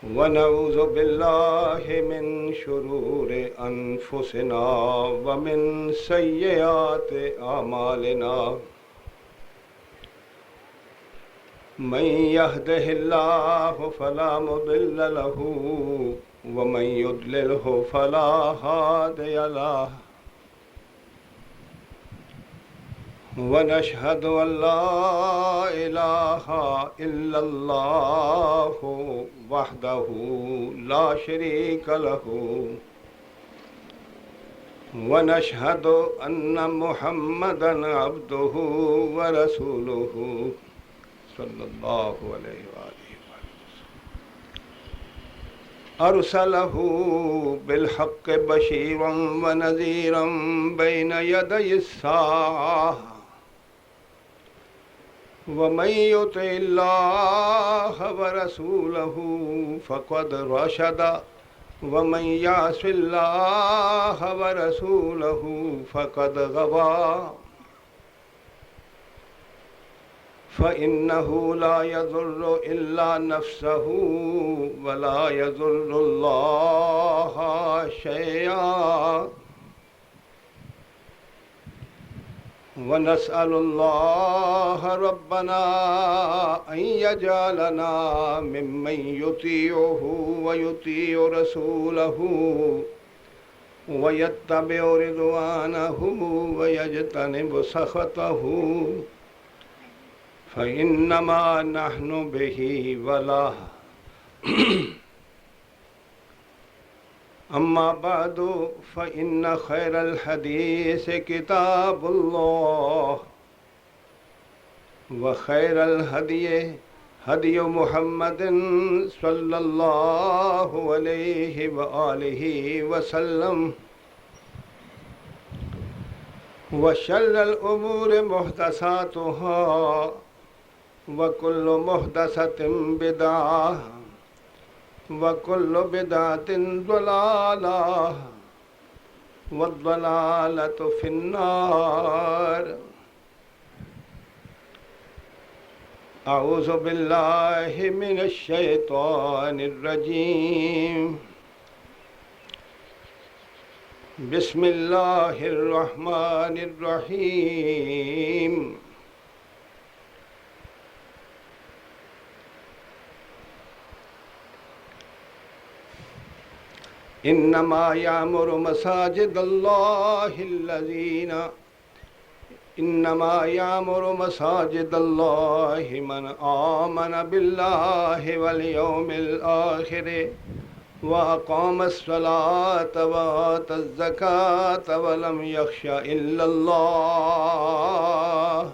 ونعوذ بالله من شرور أنفسنا ومن سيئات أعمالنا من يهده الله فلا مضل له ومن يضلله فلا هادي له ونشهد أن لا إله إلا الله وحده لا شريك له ونشهد أن محمدا عبده ورسوله صلى الله عليه وآله أرسله بالحق بشيرا ونذيرا بين يدي الساعة ومن يطع الله ورسوله فقد رشد ومن يعص الله ورسوله فقد غوى فإنه لا يضر إلا نفسه ولا يضر الله شيئا ونسأل الله ربنا أن يجعلنا ممن يطيعه ويطيع رسوله ويتبع رضوانه ويجتنب سخطه فإنما نحن به وله أما بعد فإن خير الحديث كتاب الله وخير الهدي هدي محمد صلى الله عليه وآله وسلم وشر الأمور محدثاتها وكل محدثة بدعة وكل بدعة ضلالة والضلالة في النار أعوذ بالله من الشيطان الرجيم بسم الله الرحمن الرحيم إنما يعمر مساجد الله من آمن بالله واليوم الآخر وأقام الصلاة وآتى الزكاة ولم يخش إلا الله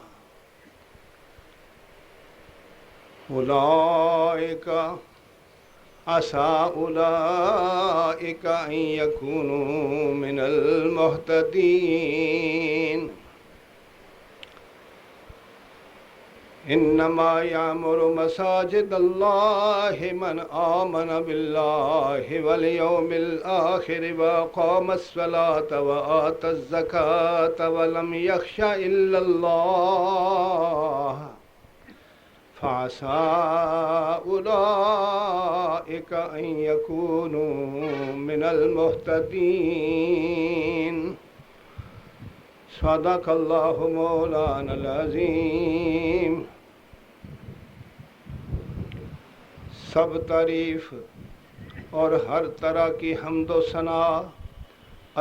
عسى أولئك أن يكونوا من المهتدين إنما يعمر مساجد الله من آمن بالله واليوم الآخر وأقام الصلاة وآتى الزكاة ولم يخش إلا الله فعسى أولئك أن يكونوا من المهتدين صدق الله مولانا العظيم سب تعریف اور ہر طرح کی حمد و ثنا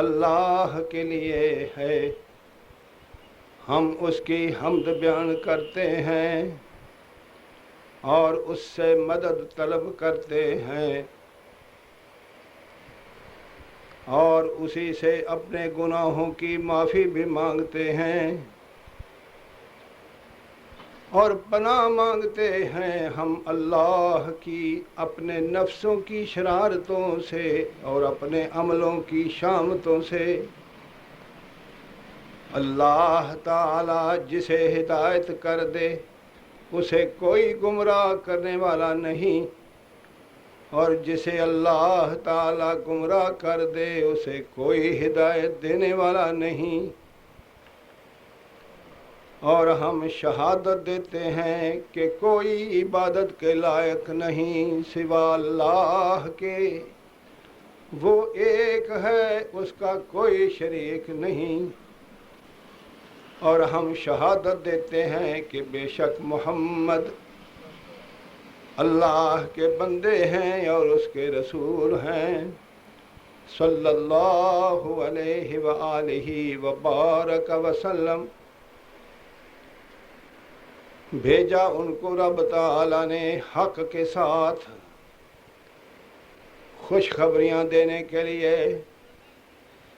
اللہ کے لیے ہے. ہم اس کی حمد بیان کرتے ہیں اور اس سے مدد طلب کرتے ہیں اور اسی سے اپنے گناہوں کی معافی بھی مانگتے ہیں اور پناہ مانگتے ہیں ہم اللہ کی اپنے نفسوں کی شرارتوں سے اور اپنے عملوں کی شامتوں سے. اللہ تعالی جسے ہدایت کر دے اسے کوئی گمراہ کرنے والا نہیں اور جسے اللہ تعالی گمراہ کر دے اسے کوئی ہدایت دینے والا نہیں. اور ہم شہادت دیتے ہیں کہ کوئی عبادت کے لائق نہیں سوا اللہ کے، وہ ایک ہے، اس کا کوئی شریک نہیں۔ اور ہم شہادت دیتے ہیں کہ بے شک محمد اللہ کے بندے ہیں اور اس کے رسول ہیں، صلی اللہ علیہ وآلہ وبارک وسلم۔ بھیجا ان کو رب تعالیٰ نے حق کے ساتھ خوشخبریاں دینے کے لیے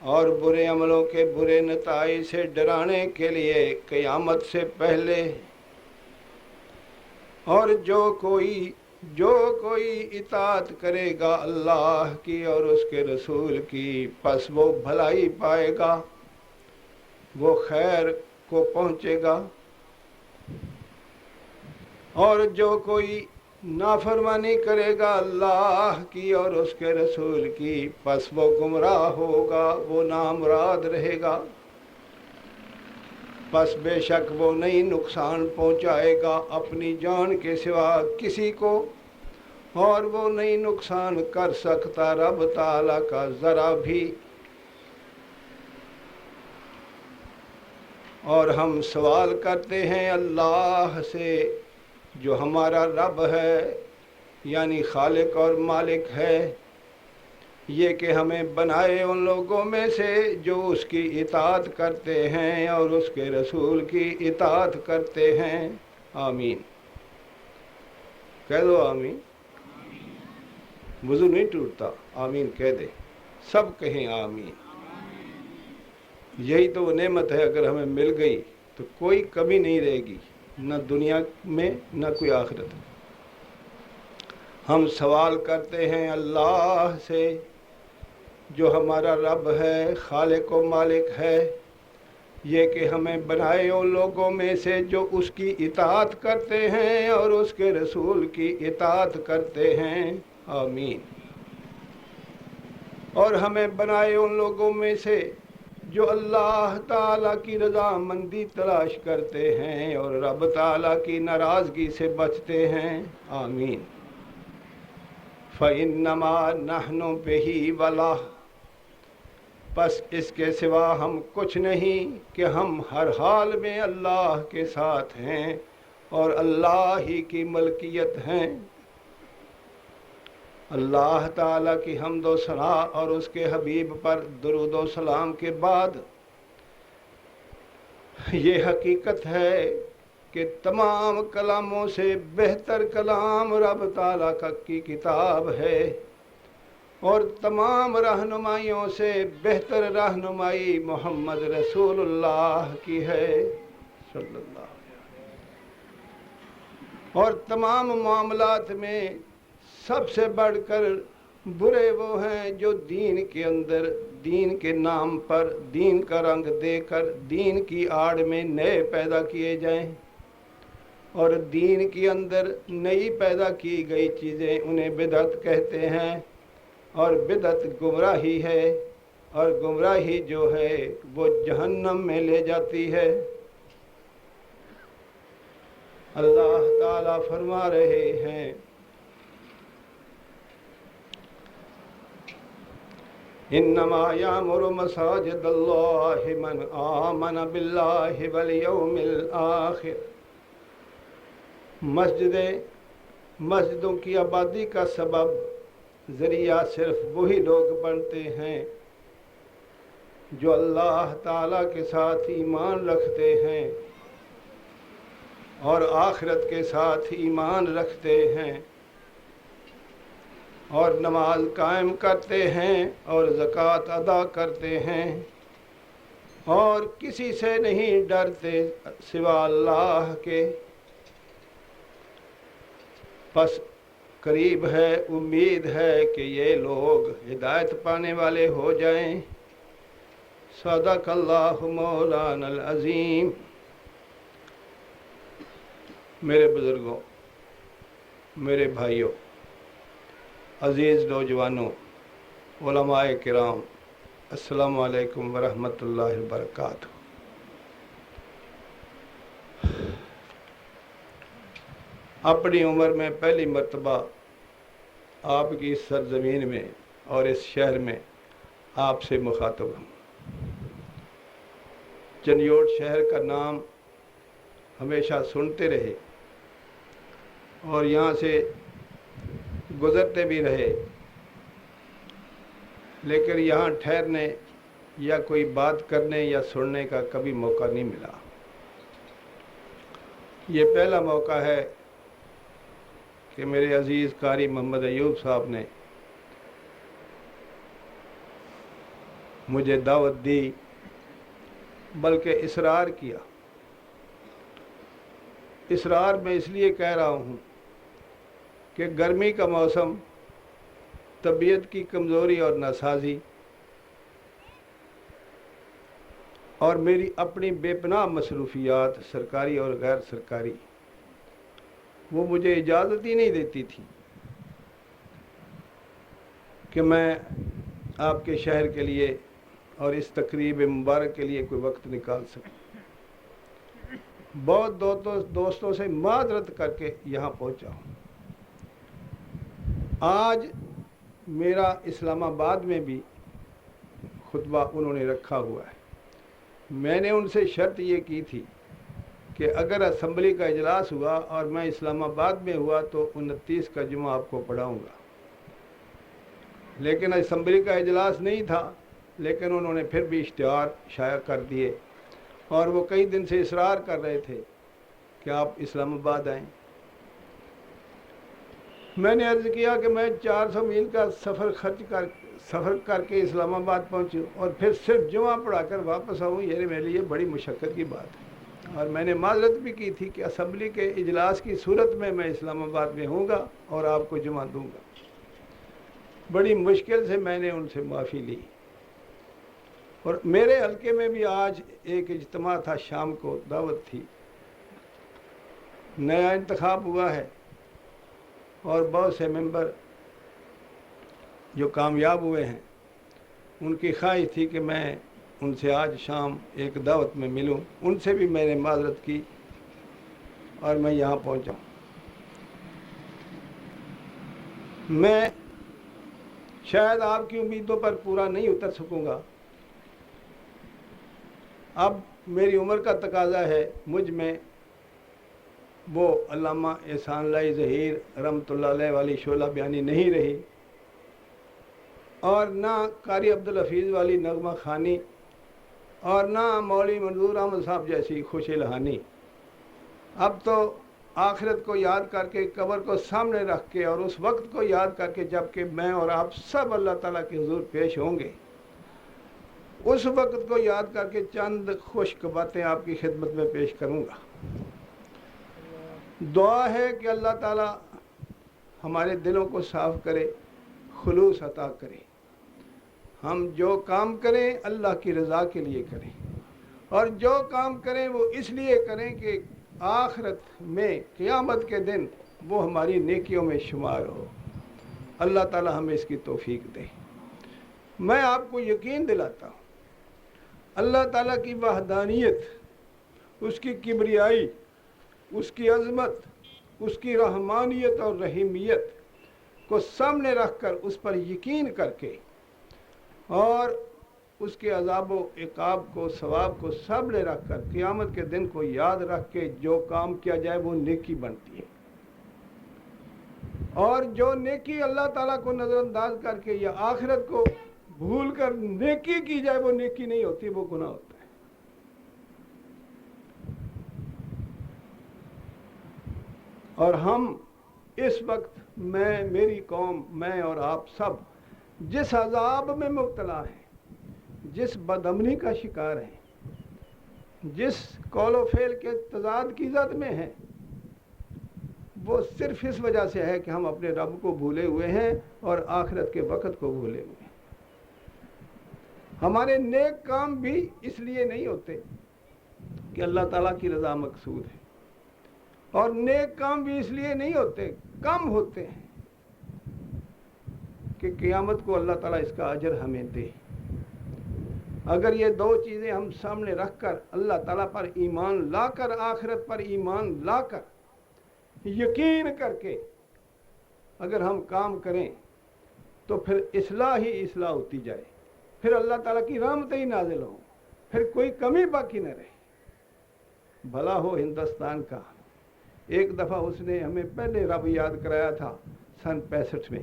اور برے عملوں کے برے نتائج سے ڈرانے کے لیے قیامت سے پہلے، اور جو کوئی اطاعت کرے گا اللہ کی اور اس کے رسول کی، پس وہ بھلائی پائے گا، وہ خیر کو پہنچے گا، اور جو کوئی نافرمانی کرے گا اللہ کی اور اس کے رسول کی، پس وہ گمراہ ہوگا، وہ نامراد رہے گا، پس بے شک وہ نہیں نقصان پہنچائے گا اپنی جان کے سوا کسی کو، اور وہ نہیں نقصان کر سکتا رب تعالیٰ کا ذرا بھی۔ اور ہم سوال کرتے ہیں اللہ سے جو ہمارا رب ہے، یعنی خالق اور مالک ہے، یہ کہ ہمیں بنائے ان لوگوں میں سے جو اس کی اطاعت کرتے ہیں اور اس کے رسول کی اطاعت کرتے ہیں۔ آمین کہہ دو آمین۔ وضو نہیں ٹوٹتا، آمین کہہ دے، سب کہیں آمین۔ یہی تو وہ نعمت ہے، اگر ہمیں مل گئی تو کوئی کمی نہیں رہے گی، نہ دنیا میں نہ کوئی آخرت میں۔ ہم سوال کرتے ہیں اللہ سے جو ہمارا رب ہے، خالق و مالک ہے، یہ کہ ہمیں بنائے ان لوگوں میں سے جو اس کی اطاعت کرتے ہیں اور اس کے رسول کی اطاعت کرتے ہیں۔ آمین۔ اور ہمیں بنائے ان لوگوں میں سے جو اللہ تعالیٰ کی رضامندی تلاش کرتے ہیں اور رب تعالیٰ کی ناراضگی سے بچتے ہیں۔ آمین۔ فَإِنَّمَا نَحْنُ بِهِ وَلَهُ، پس اس کے سوا ہم کچھ نہیں کہ ہم ہر حال میں اللہ کے ساتھ ہیں اور اللہ ہی کی ملکیت ہیں۔ اللہ تعالیٰ کی حمد و ثنا اور اس کے حبیب پر درود و سلام کے بعد یہ حقیقت ہے کہ تمام کلاموں سے بہتر کلام رب تعالیٰ کی کتاب ہے، اور تمام رہنمائیوں سے بہتر رہنمائی محمد رسول اللہ کی ہے صلی اللہ علیہ وسلم۔ اور تمام معاملات میں سب سے بڑھ کر برے وہ ہیں جو دین کے اندر دین کے نام پر دین کا رنگ دے کر دین کی آڑ میں نئے پیدا کیے جائیں، اور دین کے اندر نئی پیدا کی گئی چیزیں انہیں بدعت کہتے ہیں، اور بدعت گمراہی ہے، اور گمراہی جو ہے وہ جہنم میں لے جاتی ہے۔ اللہ تعالیٰ فرما رہے ہیں انما یامر مساجد اللہ من آمن باللہ والیوم الآخر، مسجدوں کی آبادی کا سبب ذریعہ صرف وہی لوگ بنتے ہیں جو اللہ تعالیٰ کے ساتھ ایمان رکھتے ہیں اور آخرت کے ساتھ ایمان رکھتے ہیں، اور نماز قائم کرتے ہیں اور زکوٰۃ ادا کرتے ہیں، اور کسی سے نہیں ڈرتے سوا اللہ کے۔ پس قریب ہے، امید ہے کہ یہ لوگ ہدایت پانے والے ہو جائیں۔ صدق اللہ مولانا العظیم۔ میرے بزرگوں، میرے بھائیوں، عزیز نوجوانوں، علماء کرام، السلام علیکم ورحمۃ اللہ وبرکاتہ۔ اپنی عمر میں پہلی مرتبہ آپ کی اس سرزمین میں اور اس شہر میں آپ سے مخاطب ہوں۔ چنیوٹ شہر کا نام ہمیشہ سنتے رہے اور یہاں سے گزرتے بھی رہے، لیکن یہاں ٹھہرنے یا کوئی بات کرنے یا سننے کا کبھی موقع نہیں ملا۔ یہ پہلا موقع ہے کہ میرے عزیز قاری محمد ایوب صاحب نے مجھے دعوت دی، بلکہ اصرار کیا۔ اصرار میں اس لیے کہہ رہا ہوں کہ گرمی کا موسم، طبیعت کی کمزوری اور ناسازی اور میری اپنی بے پناہ مصروفیات سرکاری اور غیر سرکاری، وہ مجھے اجازت ہی نہیں دیتی تھی کہ میں آپ کے شہر کے لیے اور اس تقریب مبارک کے لیے کوئی وقت نکال سکوں۔ بہت دوستوں سے معذرت کر کے یہاں پہنچا ہوں۔ آج میرا اسلام آباد میں بھی خطبہ انہوں نے رکھا ہوا ہے۔ میں نے ان سے شرط یہ کی تھی کہ اگر اسمبلی کا اجلاس ہوا اور میں اسلام آباد میں ہوا تو 29 کا جمعہ آپ کو پڑھاؤں گا، لیکن اسمبلی کا اجلاس نہیں تھا، لیکن انہوں نے پھر بھی اشتہار شائع کر دیے اور وہ کئی دن سے اصرار کر رہے تھے کہ آپ اسلام آباد آئیں۔ میں نے عرض کیا کہ میں 400 میل کا سفر کر کے اسلام آباد پہنچوں اور پھر صرف جمعہ پڑھا کر واپس آؤں، یہ میرے لیے بڑی مشقت کی بات ہے۔ اور میں نے معذرت بھی کی تھی کہ اسمبلی کے اجلاس کی صورت میں اسلام آباد میں ہوں گا اور آپ کو جمعہ دوں گا۔ بڑی مشکل سے میں نے ان سے معافی لی۔ اور میرے حلقے میں بھی آج ایک اجتماع تھا، شام کو دعوت تھی، نیا انتخاب ہوا ہے اور بہت سے ممبر جو کامیاب ہوئے ہیں، ان کی خواہش تھی کہ میں ان سے آج شام ایک دعوت میں ملوں۔ ان سے بھی میں نے معذرت کی اور میں یہاں پہنچا ہوں۔ میں شاید آپ کی امیدوں پر پورا نہیں اتر سکوں گا۔ اب میری عمر کا تقاضا ہے، مجھ میں وہ علامہ احسان اللہ ظہیر رحمۃ اللہ علیہ والی شعلہ بیانی نہیں رہی اور نہ قاری عبدالحفیظ والی نغمہ خوانی اور نہ مولوی منظور احمد صاحب جیسی خوش الہانی۔ اب تو آخرت کو یاد کر کے، قبر کو سامنے رکھ کے اور اس وقت کو یاد کر کے جب کہ میں اور آپ سب اللہ تعالیٰ کے حضور پیش ہوں گے، اس وقت کو یاد کر کے چند خشک باتیں آپ کی خدمت میں پیش کروں گا۔ دعا ہے کہ اللہ تعالیٰ ہمارے دلوں کو صاف کرے، خلوص عطا کرے، ہم جو کام کریں اللہ کی رضا کے لیے کریں اور جو کام کریں وہ اس لیے کریں کہ آخرت میں قیامت کے دن وہ ہماری نیکیوں میں شمار ہو۔ اللہ تعالیٰ ہمیں اس کی توفیق دے۔ میں آپ کو یقین دلاتا ہوں اللہ تعالیٰ کی وحدانیت، اس کی کبریائی، اس کی عظمت، اس کی رحمانیت اور رحیمیت کو سامنے رکھ کر اس پر یقین کر کے اور اس کے عذاب و عقاب کو، ثواب کو سامنے رکھ کر قیامت کے دن کو یاد رکھ کے جو کام کیا جائے وہ نیکی بنتی ہے، اور جو نیکی اللہ تعالیٰ کو نظر انداز کر کے یا آخرت کو بھول کر نیکی کی جائے وہ نیکی نہیں ہوتی، وہ گناہ ہوتا ہے۔ اور ہم اس وقت میری قوم، میں اور آپ سب جس عذاب میں مبتلا ہیں، جس بدامنی کا شکار ہیں، جس قول و فعل کے تضاد کی زد میں ہیں، وہ صرف اس وجہ سے ہے کہ ہم اپنے رب کو بھولے ہوئے ہیں اور آخرت کے وقت کو بھولے ہوئے ہیں۔ ہمارے نیک کام بھی اس لیے نہیں ہوتے کہ اللہ تعالیٰ کی رضا مقصود ہے، اور نیک کام بھی اس لیے نہیں ہوتے، کم ہوتے ہیں کہ قیامت کو اللہ تعالیٰ اس کا اجر ہمیں دے۔ اگر یہ دو چیزیں ہم سامنے رکھ کر اللہ تعالیٰ پر ایمان لا کر، آخرت پر ایمان لا کر یقین کر کے اگر ہم کام کریں تو پھر اصلاح ہی اصلاح ہوتی جائے، پھر اللہ تعالیٰ کی رحمتیں ہی نازل ہوں، پھر کوئی کمی باقی نہ رہے۔ بھلا ہو ہندوستان کا۔ ایک دفعہ اس نے ہمیں پہلے رب یاد کرایا تھا سن 65 میں،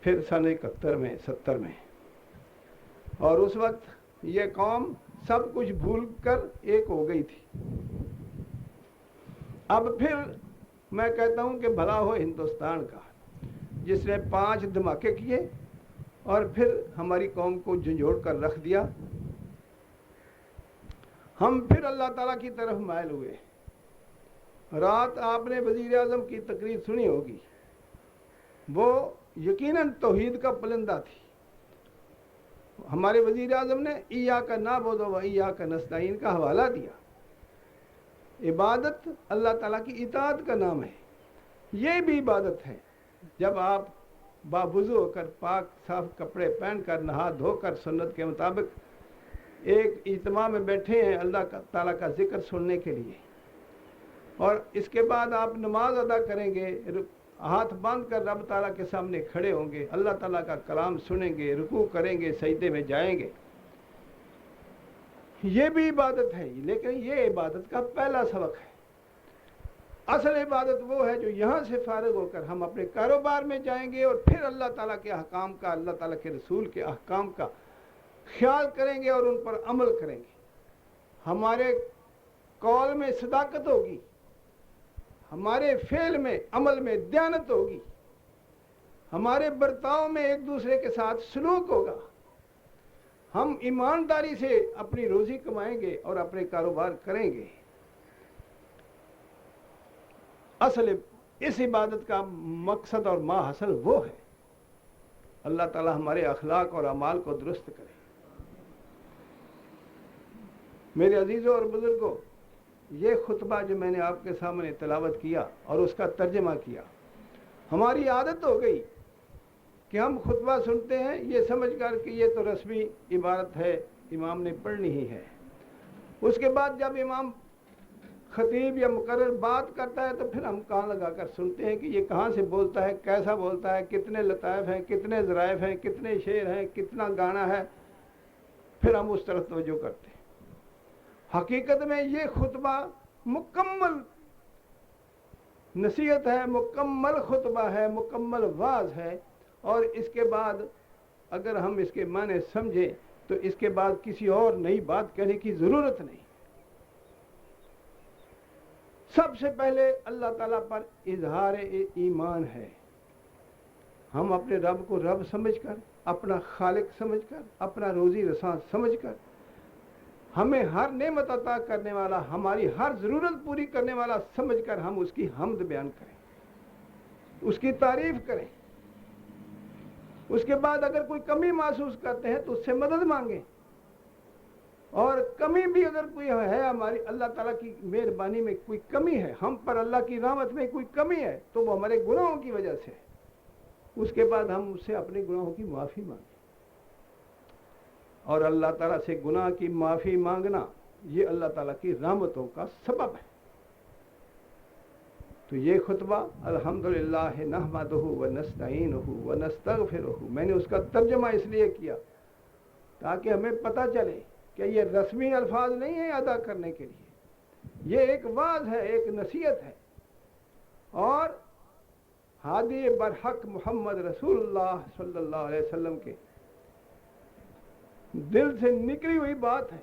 پھر سن 71 میں، 70 میں، اور اس وقت یہ قوم سب کچھ بھول کر ایک ہو گئی تھی۔ اب پھر میں کہتا ہوں کہ بھلا ہو ہندوستان کا جس نے 5 دھماکے کیے اور پھر ہماری قوم کو جھنجھوڑ کر رکھ دیا۔ ہم پھر اللہ تعالیٰ کی طرف مائل ہوئے۔ رات آپ نے وزیر اعظم کی تقریر سنی ہوگی، وہ یقیناً توحید کا پلندہ تھی۔ ہمارے وزیر اعظم نے ایاک نعبد و ایاک نستعین کا حوالہ دیا۔ عبادت اللہ تعالیٰ کی اطاعت کا نام ہے، یہ بھی عبادت ہے۔ جب آپ باوضو ہو کر پاک صاف کپڑے پہن کر نہا دھو کر سنت کے مطابق ایک اجتماع میں بیٹھے ہیں اللہ تعالیٰ کا ذکر سننے کے لیے، اور اس کے بعد آپ نماز ادا کریں گے، ہاتھ باندھ کر رب تعالیٰ کے سامنے کھڑے ہوں گے، اللہ تعالیٰ کا کلام سنیں گے، رکوع کریں گے، سجدے میں جائیں گے، یہ بھی عبادت ہے۔ لیکن یہ عبادت کا پہلا سبق ہے۔ اصل عبادت وہ ہے جو یہاں سے فارغ ہو کر ہم اپنے کاروبار میں جائیں گے اور پھر اللہ تعالیٰ کے احکام کا، اللہ تعالیٰ کے رسول کے احکام کا خیال کریں گے اور ان پر عمل کریں گے۔ ہمارے قول میں صداقت ہوگی، ہمارے فعل میں، عمل میں دیانت ہوگی، ہمارے برتاؤ میں ایک دوسرے کے ساتھ سلوک ہوگا، ہم ایمانداری سے اپنی روزی کمائیں گے اور اپنے کاروبار کریں گے۔ اصل اس عبادت کا مقصد اور ماحصل وہ ہے۔ اللہ تعالیٰ ہمارے اخلاق اور اعمال کو درست کرے۔ میرے عزیزوں اور بزرگوں، یہ خطبہ جو میں نے آپ کے سامنے تلاوت کیا اور اس کا ترجمہ کیا، ہماری عادت ہو گئی کہ ہم خطبہ سنتے ہیں یہ سمجھ کر کہ یہ تو رسمی عبارت ہے، امام نے پڑھنی ہی ہے۔ اس کے بعد جب امام خطیب یا مقرر بات کرتا ہے تو پھر ہم کان لگا کر سنتے ہیں کہ یہ کہاں سے بولتا ہے، کیسا بولتا ہے، کتنے لطائف ہیں، کتنے ظرائف ہیں، کتنے شعر ہیں، کتنا گانا ہے، پھر ہم اس طرف توجہ کرتے ہیں۔ حقیقت میں یہ خطبہ مکمل نصیحت ہے، مکمل خطبہ ہے، مکمل واعظ ہے، اور اس کے بعد اگر ہم اس کے معنی سمجھیں تو اس کے بعد کسی اور نئی بات کہنے کی ضرورت نہیں۔ سب سے پہلے اللہ تعالیٰ پر اظہار ایمان ہے۔ ہم اپنے رب کو رب سمجھ کر، اپنا خالق سمجھ کر، اپنا روزی رساں سمجھ کر، ہمیں ہر نعمت عطا کرنے والا، ہماری ہر ضرورت پوری کرنے والا سمجھ کر ہم اس کی حمد بیان کریں، اس کی تعریف کریں۔ اس کے بعد اگر کوئی کمی محسوس کرتے ہیں تو اس سے مدد مانگیں، اور کمی بھی اگر کوئی ہے، ہماری اللہ تعالیٰ کی مہربانی میں کوئی کمی ہے، ہم پر اللہ کی رحمت میں کوئی کمی ہے تو وہ ہمارے گناہوں کی وجہ سے ہے، اس کے بعد ہم اس سے اپنے گناہوں کی معافی مانگیں۔ اور اللہ تعالیٰ سے گناہ کی معافی مانگنا یہ اللہ تعالیٰ کی رحمتوں کا سبب ہے۔ تو یہ خطبہ الحمدللہ نحمدہ ونستعینہ ونستغفرہ، میں نے اس کا ترجمہ اس لیے کیا تاکہ ہمیں پتہ چلے کہ یہ رسمی الفاظ نہیں ہیں ادا کرنے کے لیے، یہ ایک واعظ ہے، ایک نصیحت ہے، اور ہادی برحق محمد رسول اللہ صلی اللہ علیہ وسلم کے دل سے نکلی ہوئی بات ہے۔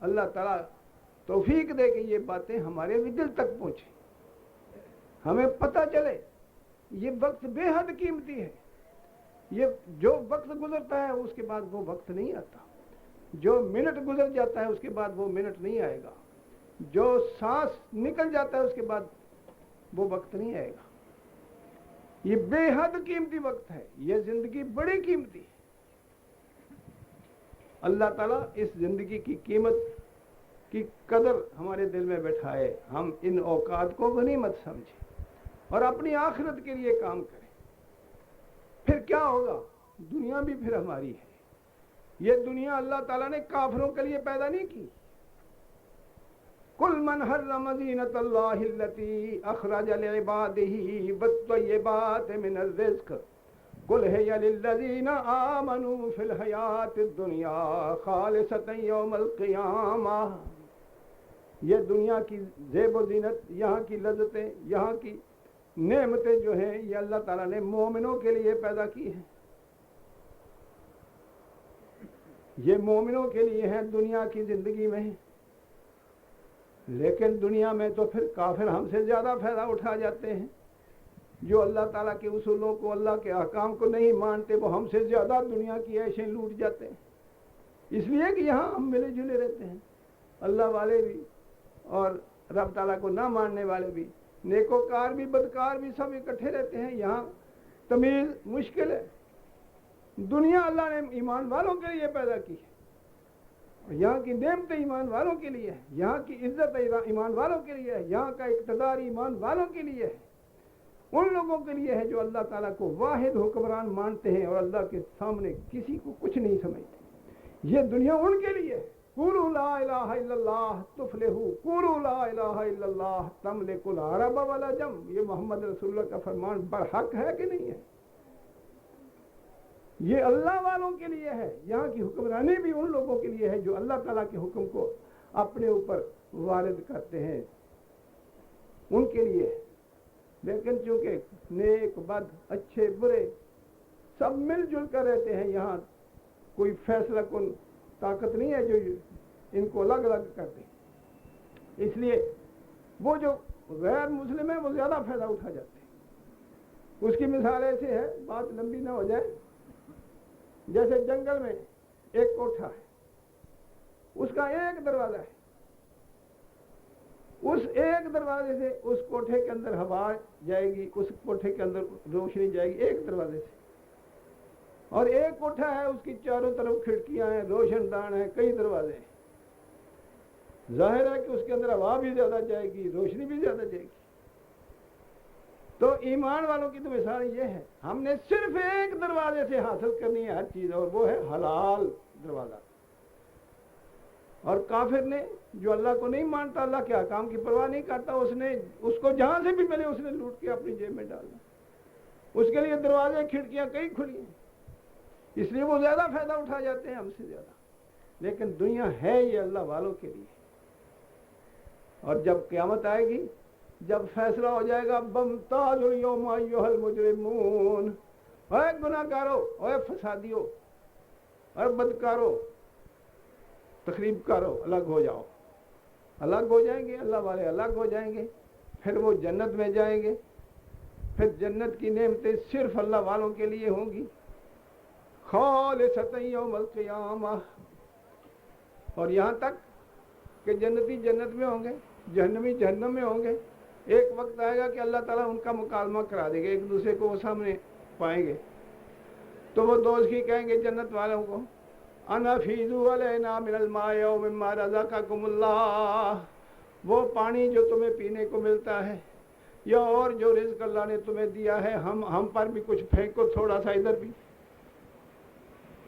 اللہ تعالیٰ توفیق دے کہ یہ باتیں ہمارے بھی دل تک پہنچیں، ہمیں پتہ چلے یہ وقت بے حد قیمتی ہے۔ یہ جو وقت گزرتا ہے اس کے بعد وہ وقت نہیں آتا، جو منٹ گزر جاتا ہے اس کے بعد وہ منٹ نہیں آئے گا، جو سانس نکل جاتا ہے اس کے بعد وہ وقت نہیں آئے گا۔ یہ بے حد قیمتی وقت ہے، یہ زندگی بڑی قیمتی ہے۔ اللہ تعالیٰ اس زندگی کی قیمت کی قدر ہمارے دل میں بٹھائے، ہم ان اوقات کو غنیمت سمجھیں اور اپنی آخرت کے لیے کام کریں۔ پھر کیا ہوگا؟ دنیا بھی پھر ہماری ہے۔ یہ دنیا اللہ تعالیٰ نے کافروں کے لیے پیدا نہیں کی، قل من حرم زینۃ اللہ التی اخرج لعباده والطیبات من الرزق قل هي للذین آمنوا فی الحیاۃ الدنیا خالصۃ یوم القیامہ۔ یہ دنیا کی زیب و زینت، یہاں کی لذتیں، یہاں کی نعمتیں جو ہیں، یہ اللہ تعالیٰ نے مومنوں کے لیے پیدا کی ہیں، یہ مومنوں کے لیے ہیں دنیا کی زندگی میں۔ لیکن دنیا میں تو پھر کافر ہم سے زیادہ فائدہ اٹھا جاتے ہیں، جو اللہ تعالیٰ کے اصولوں کو، اللہ کے احکام کو نہیں مانتے، وہ ہم سے زیادہ دنیا کی عیشیں لوٹ جاتے ہیں، اس لیے کہ یہاں ہم ملے جلے رہتے ہیں، اللہ والے بھی اور رب تعالیٰ کو نہ ماننے والے بھی، نیکوکار بھی بدکار بھی، سب اکٹھے رہتے ہیں۔ یہاں تمیز مشکل ہے۔ دنیا اللہ نے ایمان والوں کے لیے پیدا کی ہے، یہاں کی نعمتیں ایمان والوں کے لیے ہے، یہاں کی عزت ایمان والوں کے لیے ہے، یہاں کا اقتدار ایمان والوں کے لیے ہے، ان لوگوں کے لیے ہے جو اللہ تعالیٰ کو واحد حکمران مانتے ہیں اور اللہ کے سامنے کسی کو کچھ نہیں سمجھتے۔ یہ دنیا ان کے لیے ہے۔ قولوا لا الہ الا اللہ تفلحوا، قولوا لا الہ الا اللہ تملکوا العرب والعجم۔ یہ محمد رسول اللہ کا فرمان برحق ہے کہ نہیں ہے؟ یہ اللہ والوں کے لیے ہے، یہاں کی حکمرانی بھی ان لوگوں کے لیے ہے جو اللہ تعالیٰ کے حکم کو اپنے اوپر وارد کرتے ہیں، ان کے لیے ہے۔ لیکن چونکہ نیک بد، اچھے برے سب مل جل کر رہتے ہیں، یہاں کوئی فیصلہ کن طاقت نہیں ہے جو ان کو الگ الگ کر دے، اس لیے وہ جو غیر مسلم ہیں وہ زیادہ فائدہ اٹھا جاتے ہیں۔ اس کی مثال ایسے ہے، بات لمبی نہ ہو جائے، جیسے جنگل میں ایک کوٹھا ہے، اس کا ایک دروازہ ہے، اس ایک دروازے سے اس کوٹھے کے اندر ہوا جائے گی، اس کوٹھے کے اندر روشنی جائے گی ایک دروازے سے، اور ایک کوٹھا ہے، اس کی چاروں طرف کھڑکیاں ہیں، روشن دان ہیں، کئی دروازے ہیں، ظاہر ہے کہ اس کے اندر ہوا بھی زیادہ جائے گی، روشنی بھی زیادہ جائے گی۔ تو ایمان والوں کی تو مثال یہ ہے، ہم نے صرف ایک دروازے سے حاصل کرنی ہے ہر چیز، اور وہ ہے حلال دروازہ۔ اور کافر نے، جو اللہ کو نہیں مانتا، اللہ کے احکام کی پرواہ نہیں کرتا، اس کو جہاں سے بھی ملے اس نے لوٹ کے اپنی جیب میں ڈالنا، اس کے لیے دروازے کھڑکیاں کئی کھلی ہیں، اس لیے وہ زیادہ فائدہ اٹھا جاتے ہیں ہم سے زیادہ۔ لیکن دنیا ہے یہ اللہ والوں کے لیے، اور جب قیامت آئے گی، جب فیصلہ ہو جائے گا، بمتاز اليوم ایھا المجرمون، اے گناہ گارو، اے فسادیو، اے بدکارو، تخریب کارو، الگ ہو جاؤ۔ الگ ہو جائیں گے، اللہ والے الگ ہو جائیں گے، پھر وہ جنت میں جائیں گے، پھر جنت کی نعمتیں صرف اللہ والوں کے لیے ہوں گی، خالصۃ یوم القیامہ۔ اور یہاں تک کہ جنتی جنت میں ہوں گے، جہنمی جہنم میں ہوں گے، ایک وقت آئے گا کہ اللہ تعالیٰ ان کا مکالمہ کرا دے گا، ایک دوسرے کو وہ سامنے پائیں گے، تو وہ دوزخی کہیں گے جنت والوں کو، انا فیضوا علینا من الماء مما رزقکم اللہ، وہ پانی جو تمہیں پینے کو ملتا ہے یا اور جو رزق اللہ نے تمہیں دیا ہے، ہم پر بھی کچھ پھینکو، تھوڑا سا ادھر بھی۔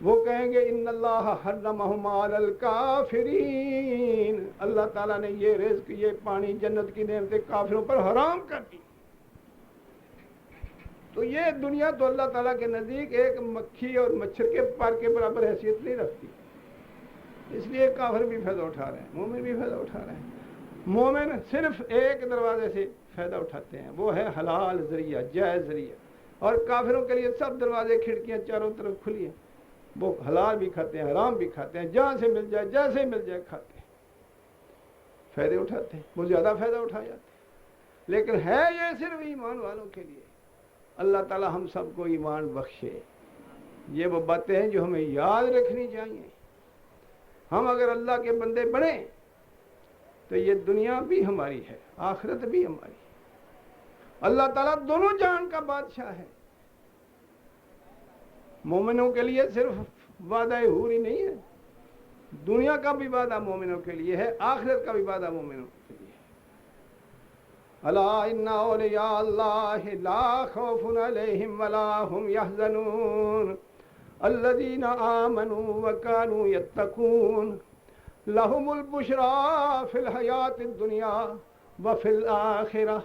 وہ کہیں گے ان اللہ حرمہم علی الکافرین، اللہ تعالیٰ نے یہ رزق، یہ پانی، جنت کی نعمتیں کافروں پر حرام کر دی۔ تو یہ دنیا تو اللہ تعالیٰ کے نزدیک ایک مکھی اور مچھر کے پر کے برابر حیثیت نہیں رکھتی، اس لیے کافر بھی فائدہ اٹھا رہے ہیں، مومن بھی فائدہ اٹھا رہے ہیں۔ مومن صرف ایک دروازے سے فائدہ اٹھاتے ہیں، وہ ہے حلال ذریعہ، جائز ذریعہ، اور کافروں کے لیے سب دروازے کھڑکیاں چاروں طرف کھلی ہیں، وہ حلال بھی کھاتے ہیں، حرام بھی کھاتے ہیں، جہاں سے مل جائے، جیسے مل جائے کھاتے ہیں، فائدے اٹھاتے ہیں، وہ زیادہ فائدہ اٹھا جاتے ہیں۔ لیکن ہے یہ صرف ایمان والوں کے لیے۔ اللہ تعالی ہم سب کو ایمان بخشے۔ یہ وہ باتیں ہیں جو ہمیں یاد رکھنی چاہیے۔ ہم اگر اللہ کے بندے بنیں تو یہ دنیا بھی ہماری ہے، آخرت بھی ہماری ہے۔ اللہ تعالیٰ دونوں جہان کا بادشاہ ہے۔ مومنوں کے لیے صرف وعدہ حور ہی نہیں ہے، دنیا کا بھی وعدہ مومنوں کے لیے ہے، آخرت کا بھی وعدہ مومنوں کے لیے ہے۔ الا ان اولیاء اللہ لا خوف علیہم ولا هم يحزنون الذین آمنوا وكانوا يتقون لہم البشریٰ فی الحیات الدنیا و فی الآخرہ،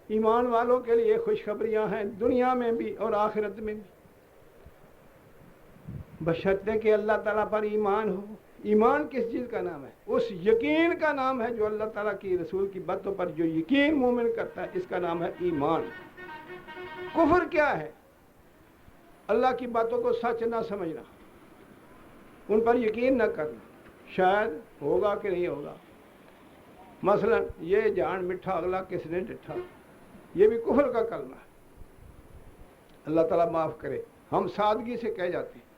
ایمان والوں کے لیے خوشخبریاں ہیں دنیا میں بھی اور آخرت میں بھی، بشرطے کہ اللہ تعالیٰ پر ایمان ہو۔ ایمان کس چیز کا نام ہے؟ اس یقین کا نام ہے جو اللہ تعالیٰ کی رسول کی باتوں پر جو یقین مومن کرتا ہے، اس کا نام ہے ایمان۔ کفر کیا ہے؟ اللہ کی باتوں کو سچ نہ سمجھنا، ان پر یقین نہ کرنا، شاید ہوگا کہ نہیں ہوگا۔ مثلا یہ جان مٹھا اگلا کس نے ڈٹھا، یہ بھی کفر کا کلمہ ہے۔ اللہ تعالیٰ معاف کرے، ہم سادگی سے کہہ جاتے ہیں۔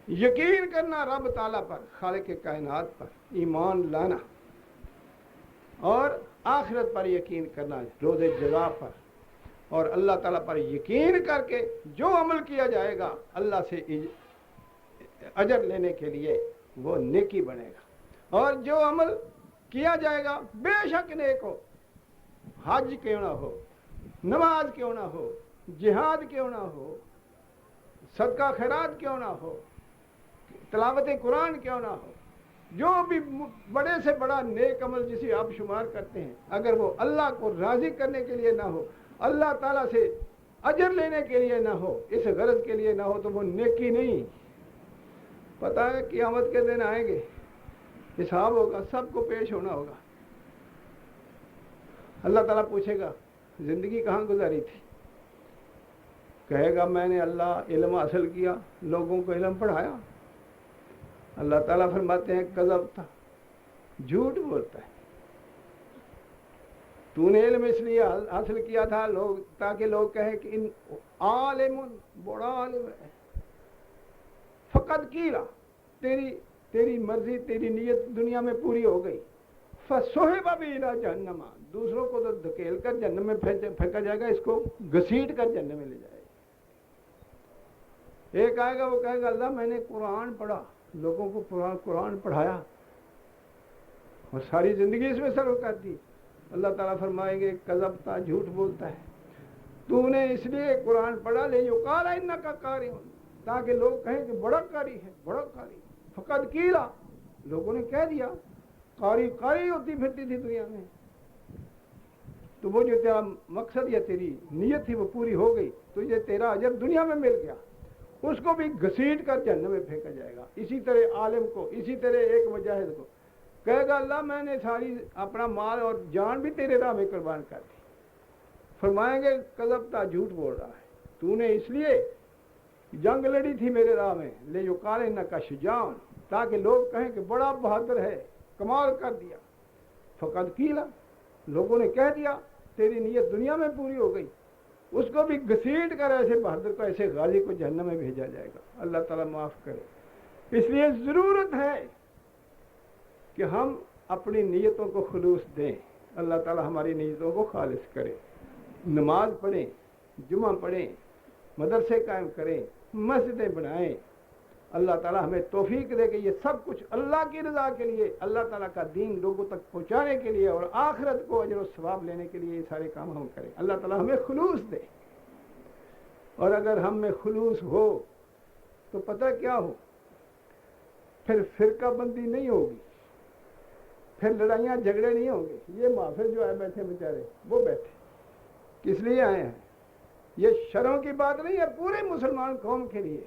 یقین کرنا رب تعالیٰ پر، خالق کائنات پر ایمان لانا، اور آخرت پر یقین کرنا، روز جزا پر، اور اللہ تعالیٰ پر یقین کر کے جو عمل کیا جائے گا اللہ سے اجر لینے کے لیے وہ نیکی بنے گا، اور جو عمل کیا جائے گا بے شک نیک ہو، حج کیوں نہ ہو، نماز کیوں نہ ہو، جہاد کیوں نہ ہو، صدقہ خیرات کیوں نہ ہو، تلاوت قرآن کیوں نہ ہو، جو بھی بڑے سے بڑا نیک عمل جسے آپ شمار کرتے ہیں، اگر وہ اللہ کو راضی کرنے کے لیے نہ ہو، اللہ تعالیٰ سے اجر لینے کے لیے نہ ہو، اس غرض کے لیے نہ ہو، تو وہ نیکی نہیں۔ پتہ ہے قیامت کے دن آئیں گے، حساب ہوگا، سب کو پیش ہونا ہوگا۔ اللہ تعالیٰ پوچھے گا زندگی کہاں گزاری تھی؟ کہے گا میں نے اللہ علم حاصل کیا، لوگوں کو علم پڑھایا۔ اللہ تعالیٰ فرماتے ہیں کذبتا، جھوٹ بولتا ہے، تو نے علم اس لیے حاصل کیا تھا تاکہ لوگ کہیں کہ ان عالم، بڑا عالم ہے، فقط کیلا، تیری مرضی، تیری نیت دنیا میں پوری ہو گئی، فصحب الی جہنم، دوسروں کو تو دھکیل کر جہنم میں پھینکا جائے گا، اس کو گھسیٹ کر جہنم میں لے جائے گا۔ ایک آئے گا، وہ کہے گا اللہ میں نے قرآن پڑھا، لوگوں کو قرآن پڑھایا اور ساری زندگی اس میں صرف کر دی۔ اللہ تعالیٰ فرمائیں گے کذبتا، جھوٹ بولتا ہے، تو نے اس لیے قرآن پڑھا لے یقال انک قاری، تاکہ لوگ کہیں کہ بڑا قاری ہے، بڑا قاری، فقط کیلا، لوگوں نے کہہ دیا، قاری ہوتی پھرتی تھی دنیا میں، تو وہ جو تیرا مقصد یا تیری نیت تھی وہ پوری ہو گئی، تجھے تیرا اجر دنیا میں مل گیا، اس کو بھی گھسیٹ کر جہنم میں پھینکا جائے گا۔ اسی طرح عالم کو، اسی طرح ایک مجاہد کو کہے گا اللہ میں نے ساری اپنا مال اور جان بھی تیرے راہ میں قربان کر دی۔ فرمائیں گے کذبتا، جھوٹ بول رہا ہے، تو نے اس لیے جنگ لڑی تھی میرے راہ میں، لے یقال انک شجاع، تاکہ لوگ کہیں کہ بڑا بہادر ہے، کمال کر دیا، فقط کیلا، لوگوں نے کہہ دیا تیری نیت دنیا میں پوری ہو گئی، اس کو بھی گھسیٹ کر ایسے بہادر کو، ایسے غازی کو جہنم میں بھیجا جائے گا۔ اللہ تعالیٰ معاف کرے۔ اس لیے ضرورت ہے کہ ہم اپنی نیتوں کو خلوص دیں، اللہ تعالیٰ ہماری نیتوں کو خالص کرے، نماز پڑھیں، جمعہ پڑھیں، مدرسے قائم کریں، مسجدیں بنائیں۔ اللہ تعالیٰ ہمیں توفیق دے کہ یہ سب کچھ اللہ کی رضا کے لیے، اللہ تعالیٰ کا دین لوگوں تک پہنچانے کے لیے اور آخرت کو اجر و ثواب لینے کے لیے یہ سارے کام ہم کریں۔ اللہ تعالیٰ ہمیں خلوص دے، اور اگر ہم میں خلوص ہو تو پتہ کیا ہو، پھر فرقہ بندی نہیں ہوگی، پھر لڑائیاں جھگڑے نہیں ہوں گے۔ یہ محافظ جو ہے بیٹھے بیچارے، وہ بیٹھے کس لیے آئے ہیں؟ یہ شرعوں کی بات نہیں ہے، پورے مسلمان قوم کے لیے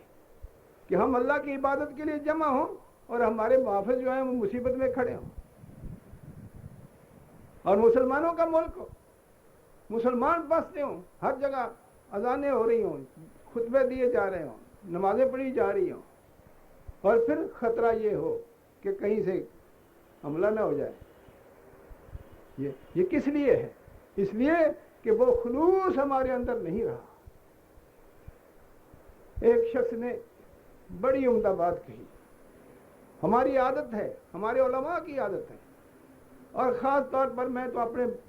کہ ہم اللہ کی عبادت کے لیے جمع ہوں اور ہمارے محافظ جو ہیں وہ مصیبت میں کھڑے ہوں، اور مسلمانوں کا ملک ہو، مسلمان بستے ہوں، ہر جگہ اذانیں ہو رہی ہوں، خطبے دیے جا رہے ہوں، نمازیں پڑھی جا رہی ہوں، اور پھر خطرہ یہ ہو کہ کہیں سے حملہ نہ ہو جائے۔ یہ کس لیے ہے؟ اس لیے کہ وہ خلوص ہمارے اندر نہیں رہا۔ ایک شخص نے بڑی عمدہ بات کہی، ہماری عادت ہے، ہمارے علماء کی عادت ہے، اور خاص طور پر میں تو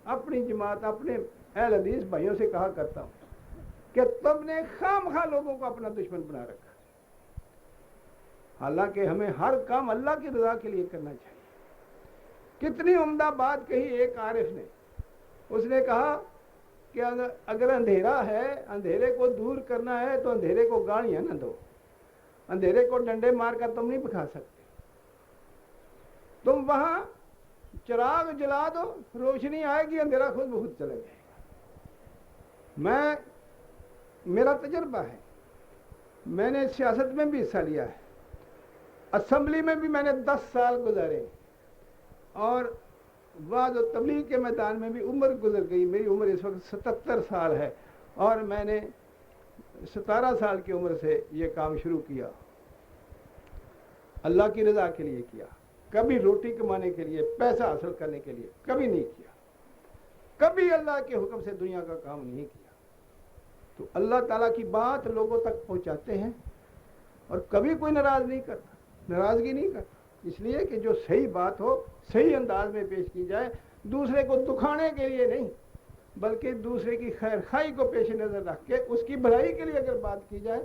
اپنی جماعت، اپنے اہل حدیث بھائیوں سے کہا کرتا ہوں کہ تم نے خام خواہ لوگوں کو اپنا دشمن بنا رکھا، حالانکہ ہمیں ہر کام اللہ کی رضا کے لیے کرنا چاہیے۔ کتنی عمدہ بات کہی ایک عارف نے، اس نے کہا کہ اگر اندھیرا ہے، اندھیرے کو دور کرنا ہے تو اندھیرے کو گالیاں نہ دو، اندھیرے کو ڈنڈے مار کر تم نہیں بکھا سکتے، تم وہاں چراغ جلا دو، روشنی آئے گی، اندھیرا خود بخود چلا جائے گا۔ میرا تجربہ ہے، میں نے سیاست میں بھی حصہ لیا ہے، اسمبلی میں بھی میں نے 10 سال گزارے، اور وعظ و تبلیغ کے میدان میں بھی عمر گزر گئی۔ میری عمر اس وقت 77 سال ہے، اور میں نے 17 سال کی عمر سے یہ کام شروع کیا، اللہ کی رضا کے لیے کیا، کبھی روٹی کمانے کے لیے، پیسہ حاصل کرنے کے لیے کبھی نہیں کیا، کبھی اللہ کے حکم سے دنیا کا کام نہیں کیا۔ تو اللہ تعالیٰ کی بات لوگوں تک پہنچاتے ہیں، اور کبھی کوئی ناراض نہیں کرتا، ناراضگی نہیں کرتا، اس لیے کہ جو صحیح بات ہو صحیح انداز میں پیش کی جائے، دوسرے کو دکھانے کے لیے نہیں، بلکہ دوسرے کی خیر خواہی کو پیش نظر رکھ کے اس کی بھلائی کے لیے اگر بات کی جائے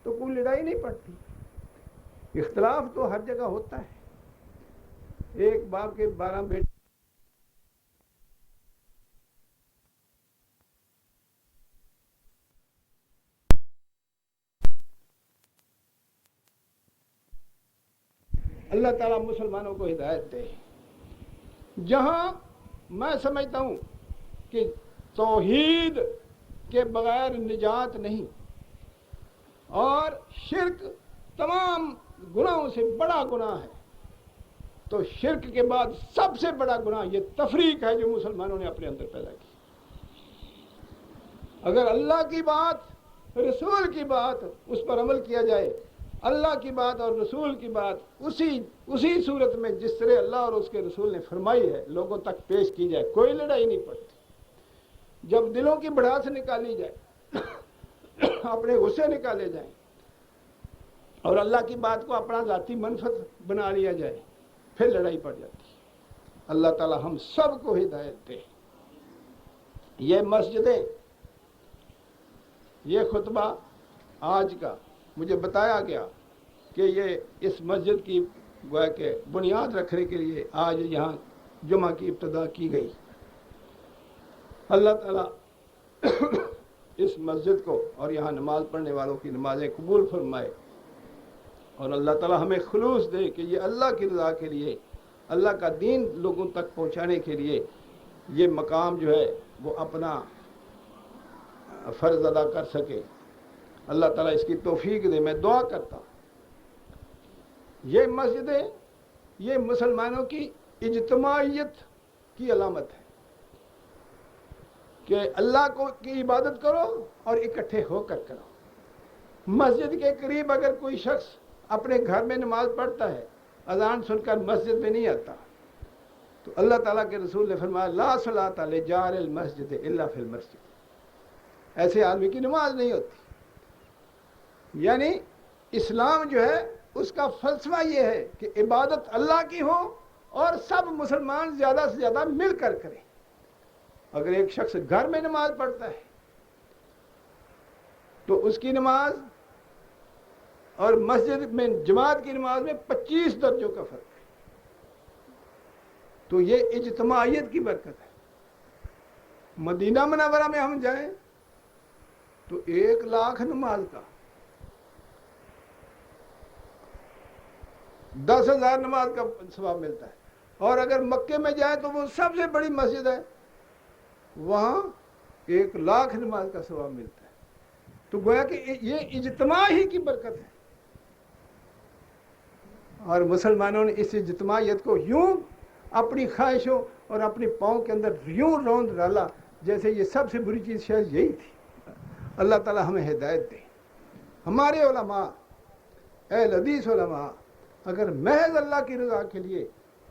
تو کوئی لڑائی نہیں پڑتی۔ اختلاف تو ہر جگہ ہوتا ہے، ایک باپ کے 12 بیٹے اللہ تعالیٰ مسلمانوں کو ہدایت دے۔ جہاں میں سمجھتا ہوں کہ توحید کے بغیر نجات نہیں، اور شرک تمام گناہوں سے بڑا گناہ ہے، تو شرک کے بعد سب سے بڑا گناہ یہ تفریق ہے جو مسلمانوں نے اپنے اندر پیدا کی۔ اگر اللہ کی بات، رسول کی بات، اس پر عمل کیا جائے، اللہ کی بات اور رسول کی بات اسی صورت میں جس طرح اللہ اور اس کے رسول نے فرمائی ہے لوگوں تک پیش کی جائے، کوئی لڑائی نہیں پڑتی۔ جب دلوں کی بڑھاس نکالی جائے، اپنے غصے نکالے جائیں، اور اللہ کی بات کو اپنا ذاتی منفعت بنا لیا جائے، پھر لڑائی پڑ جاتی ہے۔ اللہ تعالی ہم سب کو ہدایت دے۔ یہ مسجدیں، یہ خطبہ آج کا مجھے بتایا گیا کہ یہ اس مسجد کی گویا کہ بنیاد رکھنے کے لیے آج یہاں جمعہ کی ابتدا کی گئی۔ اللہ تعالیٰ اس مسجد کو اور یہاں نماز پڑھنے والوں کی نمازیں قبول فرمائے، اور اللہ تعالیٰ ہمیں خلوص دے کہ یہ اللہ کی رضا کے لیے، اللہ کا دین لوگوں تک پہنچانے کے لیے یہ مقام جو ہے وہ اپنا فرض ادا کر سکے۔ اللہ تعالیٰ اس کی توفیق دے۔ میں دعا کرتا ہوں، یہ مسجدیں یہ مسلمانوں کی اجتماعیت کی علامت ہے کہ اللہ کی عبادت کرو اور اکٹھے ہو کر کرو۔ مسجد کے قریب اگر کوئی شخص اپنے گھر میں نماز پڑھتا ہے، اذان سن کر مسجد میں نہیں آتا، تو اللہ تعالیٰ کے رسول نے فرمایا لا صلاۃ لجار المسجد الا فی المسجد، ایسے آدمی کی نماز نہیں ہوتی۔ یعنی اسلام جو ہے اس کا فلسفہ یہ ہے کہ عبادت اللہ کی ہو اور سب مسلمان زیادہ سے زیادہ مل کر کریں۔ اگر ایک شخص گھر میں نماز پڑھتا ہے تو اس کی نماز اور مسجد میں جماعت کی نماز میں 25 درجوں کا فرق ہے۔ تو یہ اجتماعیت کی برکت ہے۔ مدینہ منورہ میں ہم جائیں تو 1,00,000 نماز کا 10,000 نماز کا ثواب ملتا ہے، اور اگر مکے میں جائیں تو وہ سب سے بڑی مسجد ہے، وہاں 1,00,000 نماز کا ثواب ملتا ہے۔ تو گویا کہ یہ اجتماع ہی کی برکت ہے، اور مسلمانوں نے اس اجتماعیت کو یوں اپنی خواہشوں اور اپنی پاؤں کے اندر یوں روند ڈالا جیسے یہ سب سے بری چیز شاید یہی تھی۔ اللہ تعالی ہمیں ہدایت دے۔ ہمارے علماء، اہل حدیث علماء، اگر محض اللہ کی رضا کے لیے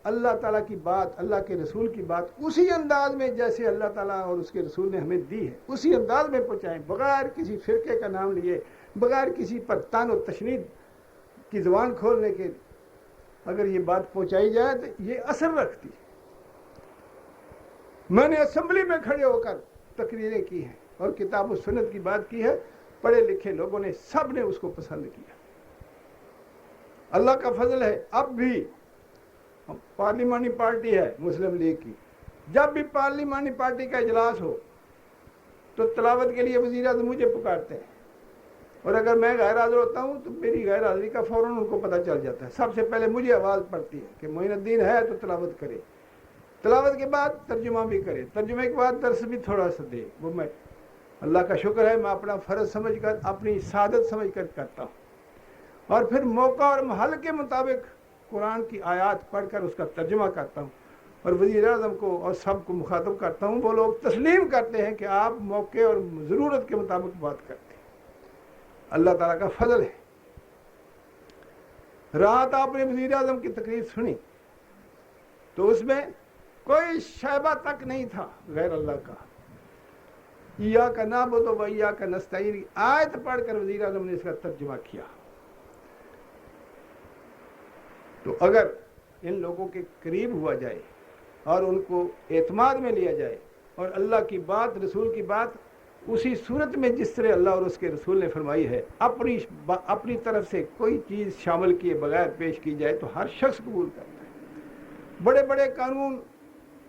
اللہ تعالیٰ کی بات، اللہ کے رسول کی بات اسی انداز میں جیسے اللہ تعالیٰ اور اس کے رسول نے ہمیں دی ہے اسی انداز میں پہنچائیں، بغیر کسی فرقے کا نام لیے، بغیر کسی پر تان و تشنید کی زبان کھولنے کے، اگر یہ بات پہنچائی جائے تو یہ اثر رکھتی ہے۔ میں نے اسمبلی میں کھڑے ہو کر تقریریں کی ہیں اور کتاب و سنت کی بات کی ہے، پڑھے لکھے لوگوں نے سب نے اس کو پسند کیا۔ اللہ کا فضل ہے، اب بھی پارلیمانی پارٹی ہے مسلم لیگ کی، جب بھی پارلیمانی پارٹی کا اجلاس ہو تو تلاوت کے لیے وزیر اعظم مجھے پکارتے ہیں اور اگر میں غیر حاضر ہوتا ہوں تو میری غیر حاضری کا فوراً ان کو پتہ چل جاتا ہے. سب سے پہلے مجھے آواز پڑتی ہے کہ معین الدین ہے تو تلاوت کرے, تلاوت کے بعد ترجمہ بھی کرے, ترجمے کے بعد درس بھی تھوڑا سا دے. وہ میں اللہ کا شکر ہے میں اپنا فرض سمجھ کر, اپنی سعادت سمجھ کر کرتا ہوں. اور پھر موقع اور محل کے مطابق قرآن کی آیات پڑھ کر اس کا ترجمہ کرتا ہوں, اور وزیر اعظم کو اور سب کو مخاطب کرتا ہوں. وہ لوگ تسلیم کرتے ہیں کہ آپ موقع اور ضرورت کے مطابق بات کرتے ہیں. اللہ تعالیٰ کا فضل ہے. رات آپ نے وزیر اعظم کی تقریر سنی تو اس میں کوئی شائبہ تک نہیں تھا غیر اللہ کا. ایاک نعبد و ایاک نستعین آیت پڑھ کر وزیر اعظم نے اس کا ترجمہ کیا. تو اگر ان لوگوں کے قریب ہوا جائے اور ان کو اعتماد میں لیا جائے اور اللہ کی بات, رسول کی بات اسی صورت میں جس طرح اللہ اور اس کے رسول نے فرمائی ہے, اپنی طرف سے کوئی چیز شامل کیے بغیر پیش کی جائے تو ہر شخص قبول کرتا ہے. بڑے بڑے قانون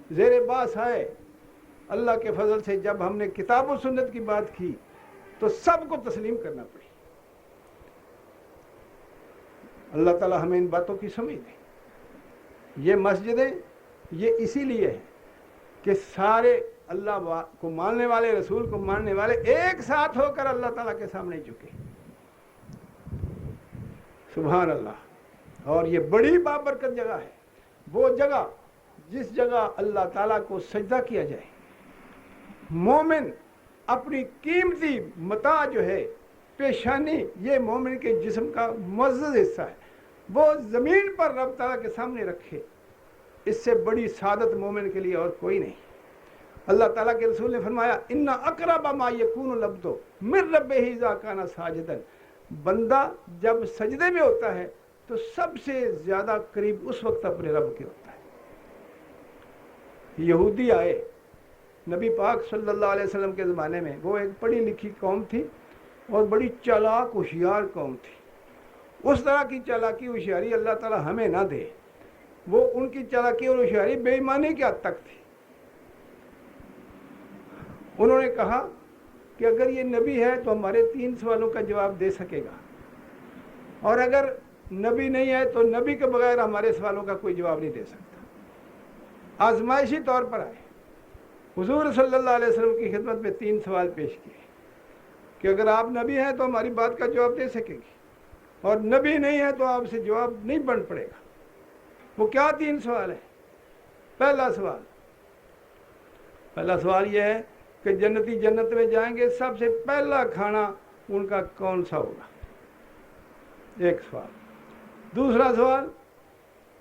زیر باس آئے, اللہ کے فضل سے جب ہم نے کتاب و سنت کی بات کی تو سب کو تسلیم کرنا پڑی. اللہ تعالی ہمیں ان باتوں کی سمجھ دے. یہ مسجدیں یہ اسی لیے ہیں کہ سارے اللہ کو ماننے والے, رسول کو ماننے والے ایک ساتھ ہو کر اللہ تعالیٰ کے سامنے جھکے. سبحان اللہ. اور یہ بڑی بابرکت جگہ ہے, وہ جگہ جس جگہ اللہ تعالیٰ کو سجدہ کیا جائے. مومن اپنی قیمتی متاع جو ہے پیشانی, یہ مومن کے جسم کا معزز حصہ ہے, وہ زمین پر رب تعالیٰ کے سامنے رکھے. اس سے بڑی سعادت مومن کے لیے اور کوئی نہیں. اللہ تعالیٰ کے رسول نے فرمایا ان اقرب ما یکون العبد من ربہ اذا کان ساجدا. بندہ جب سجدے میں ہوتا ہے تو سب سے زیادہ قریب اس وقت اپنے رب کے ہوتا ہے. یہودی آئے نبی پاک صلی اللہ علیہ وسلم کے زمانے میں. وہ ایک پڑھی لکھی قوم تھی اور بڑی چالاک ہوشیار قوم تھی. اس طرح کی چالاکی ہوشیاری اللہ تعالیٰ ہمیں نہ دے. وہ ان کی چالاکی اور ہوشیاری بے ایمانی کی حد تک تھی. انہوں نے کہا کہ اگر یہ نبی ہے تو ہمارے 3 سوالوں کا جواب دے سکے گا, اور اگر نبی نہیں ہے تو نبی کے بغیر ہمارے سوالوں کا کوئی جواب نہیں دے سکتا. آزمائشی طور پر آئے, حضور صلی اللہ علیہ وسلم کی خدمت میں 3 سوال پیش کیے کہ اگر آپ نبی ہیں تو ہماری بات کا جواب دے سکیں گے, اور نبی نہیں ہے تو آپ سے جواب نہیں بن پڑے گا. وہ کیا 3 سوال ہیں؟ پہلا سوال یہ ہے کہ جنتی جنت میں جائیں گے, سب سے پہلا کھانا ان کا کون سا ہوگا؟ ایک سوال. دوسرا سوال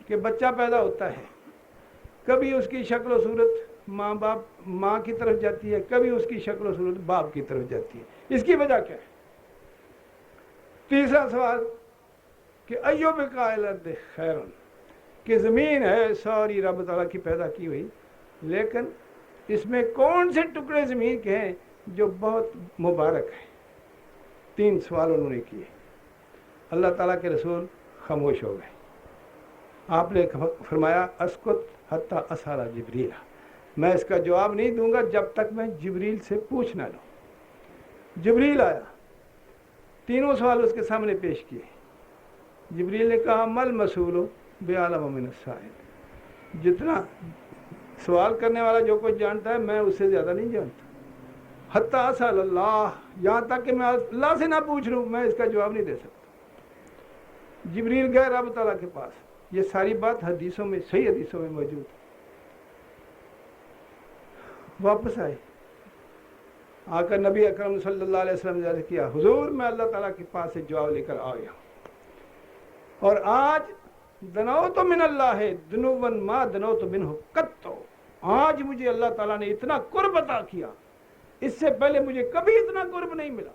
کہ بچہ پیدا ہوتا ہے, کبھی اس کی شکل و صورت ماں کی طرف جاتی ہے, کبھی اس کی شکل و صورت باپ کی طرف جاتی ہے, اس کی وجہ کیا ہے؟ تیسرا سوال کہ ایو بقاء الارض خیر, کہ زمین ہے ساری رب تعالیٰ کی پیدا کی ہوئی, لیکن اس میں کون سے ٹکڑے زمین کے ہیں جو بہت مبارک ہیں؟ 3 سوال انہوں نے کیے. اللہ تعالیٰ کے رسول خاموش ہو گئے. آپ نے فرمایا اسکت حتی اسال جبریل, میں اس کا جواب نہیں دوں گا جب تک میں جبریل سے پوچھ نہ لوں. جبریل آیا, 3 سوال اس کے سامنے پیش کیے. جبریل نے کہا مل مسئول بعلم من السائل, جتنا سوال کرنے والا جو کچھ جانتا ہے میں اس سے زیادہ نہیں جانتا. حتی اسال اللہ, یہاں تک کہ میں اللہ سے نہ پوچھ لوں میں اس کا جواب نہیں دے سکتا. جبریل گئے رب تعالیٰ کے پاس. یہ ساری بات حدیثوں میں, صحیح حدیثوں میں موجود ہے. واپس آئے, آ کر نبی اکرم صلی اللہ علیہ وسلم نے عرض کیا حضور میں اللہ تعالیٰ کے پاس سے جواب لے کر آ گیا ہوں, اور آج دنوت من اللہ ہے دنون ما دنوت منہ قط. آج مجھے اللہ تعالیٰ نے اتنا قرب عطا کیا, اس سے پہلے مجھے کبھی اتنا قرب نہیں ملا.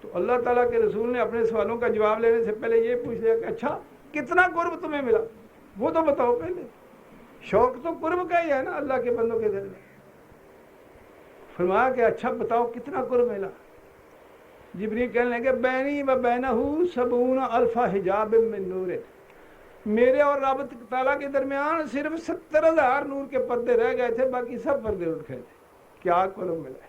تو اللہ تعالیٰ کے رسول نے اپنے سوالوں کا جواب لینے سے پہلے یہ پوچھ لیا کہ اچھا کتنا قرب تمہیں ملا, وہ تو بتاؤ پہلے. شوق تو قرب کا ہی ہے نا اللہ کے بندوں کے دل میں. فرمایا کہ اچھا بتاؤ کتنا قرب ملا. جبریل کہنے لگے بینی و بینہ 70 الف حجاب من نور, میرے اور رب تعالیٰ کے درمیان صرف 70,000 نور کے پردے رہ گئے تھے, باقی سب پردے اٹھ گئے تھے. کیا قرب ملا ہے,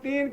3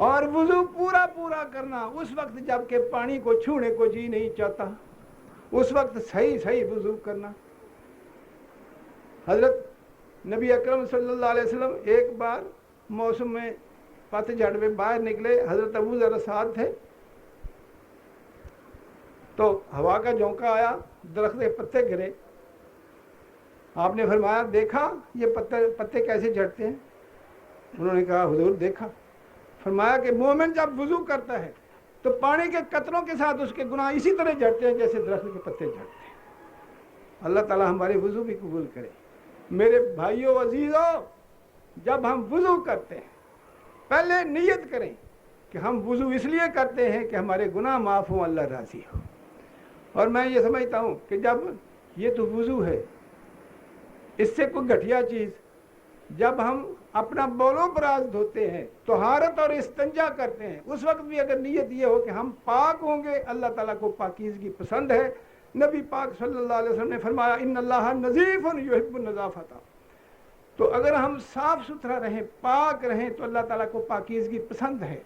اور وضو پورا پورا کرنا اس وقت جب کہ پانی کو چھونے کو جی نہیں چاہتا، اس وقت صحیح صحیح وضو کرنا۔ حضرت نبی اکرم صلی اللہ علیہ وسلم ایک بار موسم میں پت جھڑ میں باہر نکلے، حضرت ابو ذر ساتھ تھے، تو ہوا کا جھونکا آیا، درخت کے پتے گرے، آپ نے فرمایا دیکھا یہ پتے کیسے جھڑتے ہیں؟ انہوں نے کہا حضور دیکھا۔ فرمایا کہ مومن جب وضو کرتا ہے تو پانی کے قطروں کے ساتھ اس کے گناہ اسی طرح جھڑتے ہیں جیسے درخت کے پتے جھڑتے ہیں۔ اللہ تعالی ہمارے وضو بھی قبول کرے۔ میرے بھائیوں عزیزوں، جب ہم وضو کرتے ہیں پہلے نیت کریں کہ ہم وضو اس لیے کرتے ہیں کہ ہمارے گناہ معاف ہوں، اللہ راضی ہو۔ اور میں یہ سمجھتا ہوں کہ جب یہ تو وضو ہے، اس سے کوئی گھٹیا چیز، جب ہم اپنا بول و براز دھوتے ہیں، طہارت اور استنجا کرتے ہیں، اس وقت بھی اگر نیت یہ ہو کہ ہم پاک ہوں گے، اللہ تعالیٰ کو پاکیزگی پسند ہے۔ نبی پاک صلی اللہ علیہ وسلم نے فرمایا ان اللہ نظیف یحب النظافۃ، تو اگر ہم صاف ستھرا رہیں، پاک رہیں تو اللہ تعالیٰ کو پاکیزگی پسند ہے۔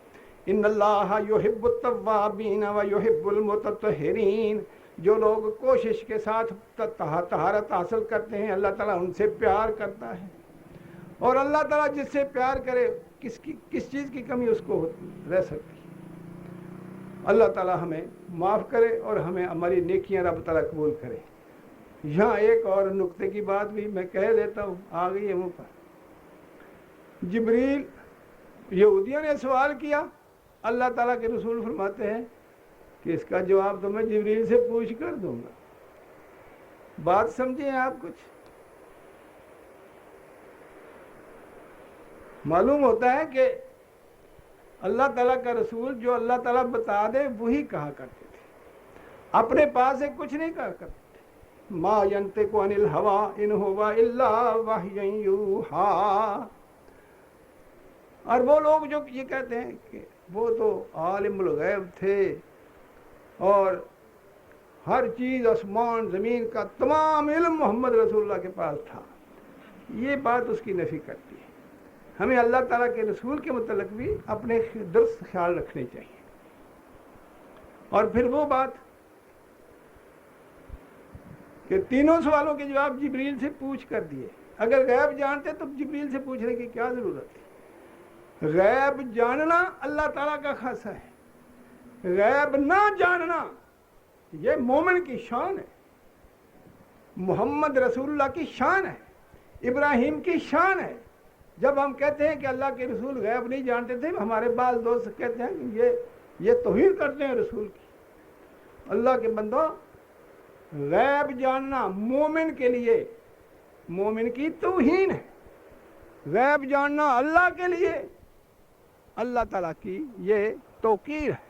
ان اللہ یحب التوابین ویحب المتطہرین، جو لوگ کوشش کے ساتھ طہارت حاصل کرتے ہیں اللہ تعالیٰ ان سے پیار کرتا ہے، اور اللہ تعالیٰ جس سے پیار کرے کس چیز کی کمی اس کو رہ سکتی۔ اللہ تعالیٰ ہمیں معاف کرے اور ہمیں ہماری نیکیاں رب تعالیٰ قبول کرے۔ یہاں ایک اور نقطے کی بات بھی میں کہہ دیتا ہوں، آ گئی ہے منہ پر۔ جبریل، یہودیوں نے سوال کیا، اللہ تعالیٰ کے رسول فرماتے ہیں کہ اس کا جواب تو میں جبریل سے پوچھ کر دوں گا۔ بات سمجھیں آپ؟ کچھ معلوم ہوتا ہے کہ اللہ تعالیٰ کا رسول جو اللہ تعالیٰ بتا دے وہی کہا کرتے تھے، اپنے پاس سے کچھ نہیں کہا کرتے تھے۔ ما ینطق عن الہوی ان ھو الا وحی یوحی۔ اور وہ لوگ جو یہ کہتے ہیں کہ وہ تو عالم الغیب تھے اور ہر چیز آسمان زمین کا تمام علم محمد رسول اللہ کے پاس تھا، یہ بات اس کی نفی کرتی ہے۔ ہمیں اللہ تعالیٰ کے رسول کے متعلق بھی اپنے درست خیال رکھنے چاہیے۔ اور پھر وہ بات کہ تینوں سوالوں کے جواب جبریل سے پوچھ کر دیے۔ اگر غیب جانتے تو جبریل سے پوچھنے کی کیا ضرورت ہے؟ غیب جاننا اللہ تعالیٰ کا خاصہ ہے، غیب نہ جاننا یہ مومن کی شان ہے، محمد رسول اللہ کی شان ہے، ابراہیم کی شان ہے۔ جب ہم کہتے ہیں کہ اللہ کے رسول غیب نہیں جانتے تھے، ہمارے بعض دوست کہتے ہیں کہ یہ توہین کرتے ہیں رسول کی۔ اللہ کے بندوں، غیب جاننا مومن کے لیے مومن کی توہین ہے۔ غیب جاننا اللہ کے لیے اللہ تعالیٰ کی یہ توقیر ہے۔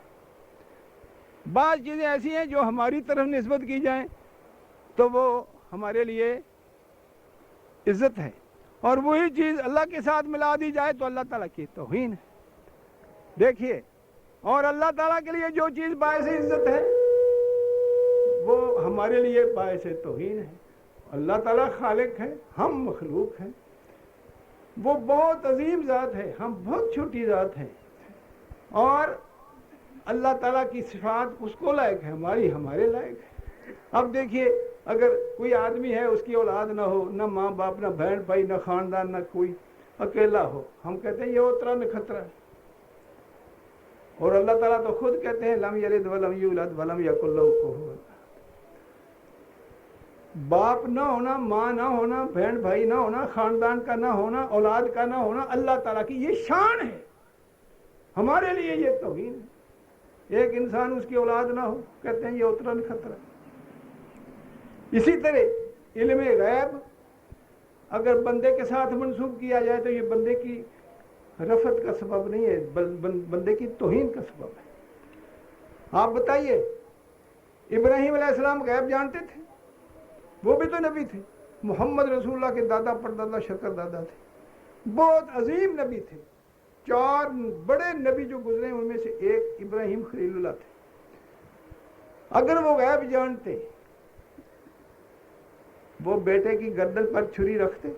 بعض چیزیں ایسی ہیں جو ہماری طرف نسبت کی جائیں تو وہ ہمارے لیے عزت ہے، اور وہی چیز اللہ کے ساتھ ملا دی جائے تو اللہ تعالیٰ کی توہین ہے۔ دیکھیے، اور اللہ تعالیٰ کے لیے جو چیز باعث عزت ہے وہ ہمارے لیے باعث توہین ہے۔ اللہ تعالیٰ خالق ہے، ہم مخلوق ہیں، وہ بہت عظیم ذات ہے، ہم بہت چھوٹی ذات ہیں، اور اللہ تعالیٰ کی صفات اس کو لائق ہے، ہمارے لائق ہے۔ اب دیکھیے، اگر کوئی آدمی ہے اس کی اولاد نہ ہو، نہ ماں باپ، نہ بہن بھائی، نہ خاندان، نہ کوئی، اکیلا ہو، ہم کہتے ہیں یہ اترا نکھترا ہے۔ اور اللہ تعالیٰ تو خود کہتے ہیں لم یلد ولم یولد ولم یکن لہ کفوا احد۔ باپ نہ ہونا، ماں نہ ہونا، بہن بھائی نہ ہونا، خاندان کا نہ ہونا، اولاد کا نہ ہونا، اللہ تعالیٰ کی یہ شان ہے، ہمارے لیے یہ توہین ہے۔ ایک انسان اس کی اولاد نہ ہو، کہتے ہیں یہ اترا نکھترا۔ اسی طرح علم غیب اگر بندے کے ساتھ منسوب کیا جائے تو یہ بندے کی رفعت کا سبب نہیں ہے، بندے کی توہین کا سبب ہے۔ آپ بتائیے، ابراہیم علیہ السلام غیب جانتے تھے؟ وہ بھی تو نبی تھے، محمد رسول اللہ کے دادا پردادا شکر دادا تھے، بہت عظیم نبی تھے۔ 4 بڑے نبی جو گزرے ان میں سے ایک ابراہیم خلیل اللہ تھے۔ اگر وہ غیب جانتے، وہ بیٹے کی گردن پر چھری رکھتے؟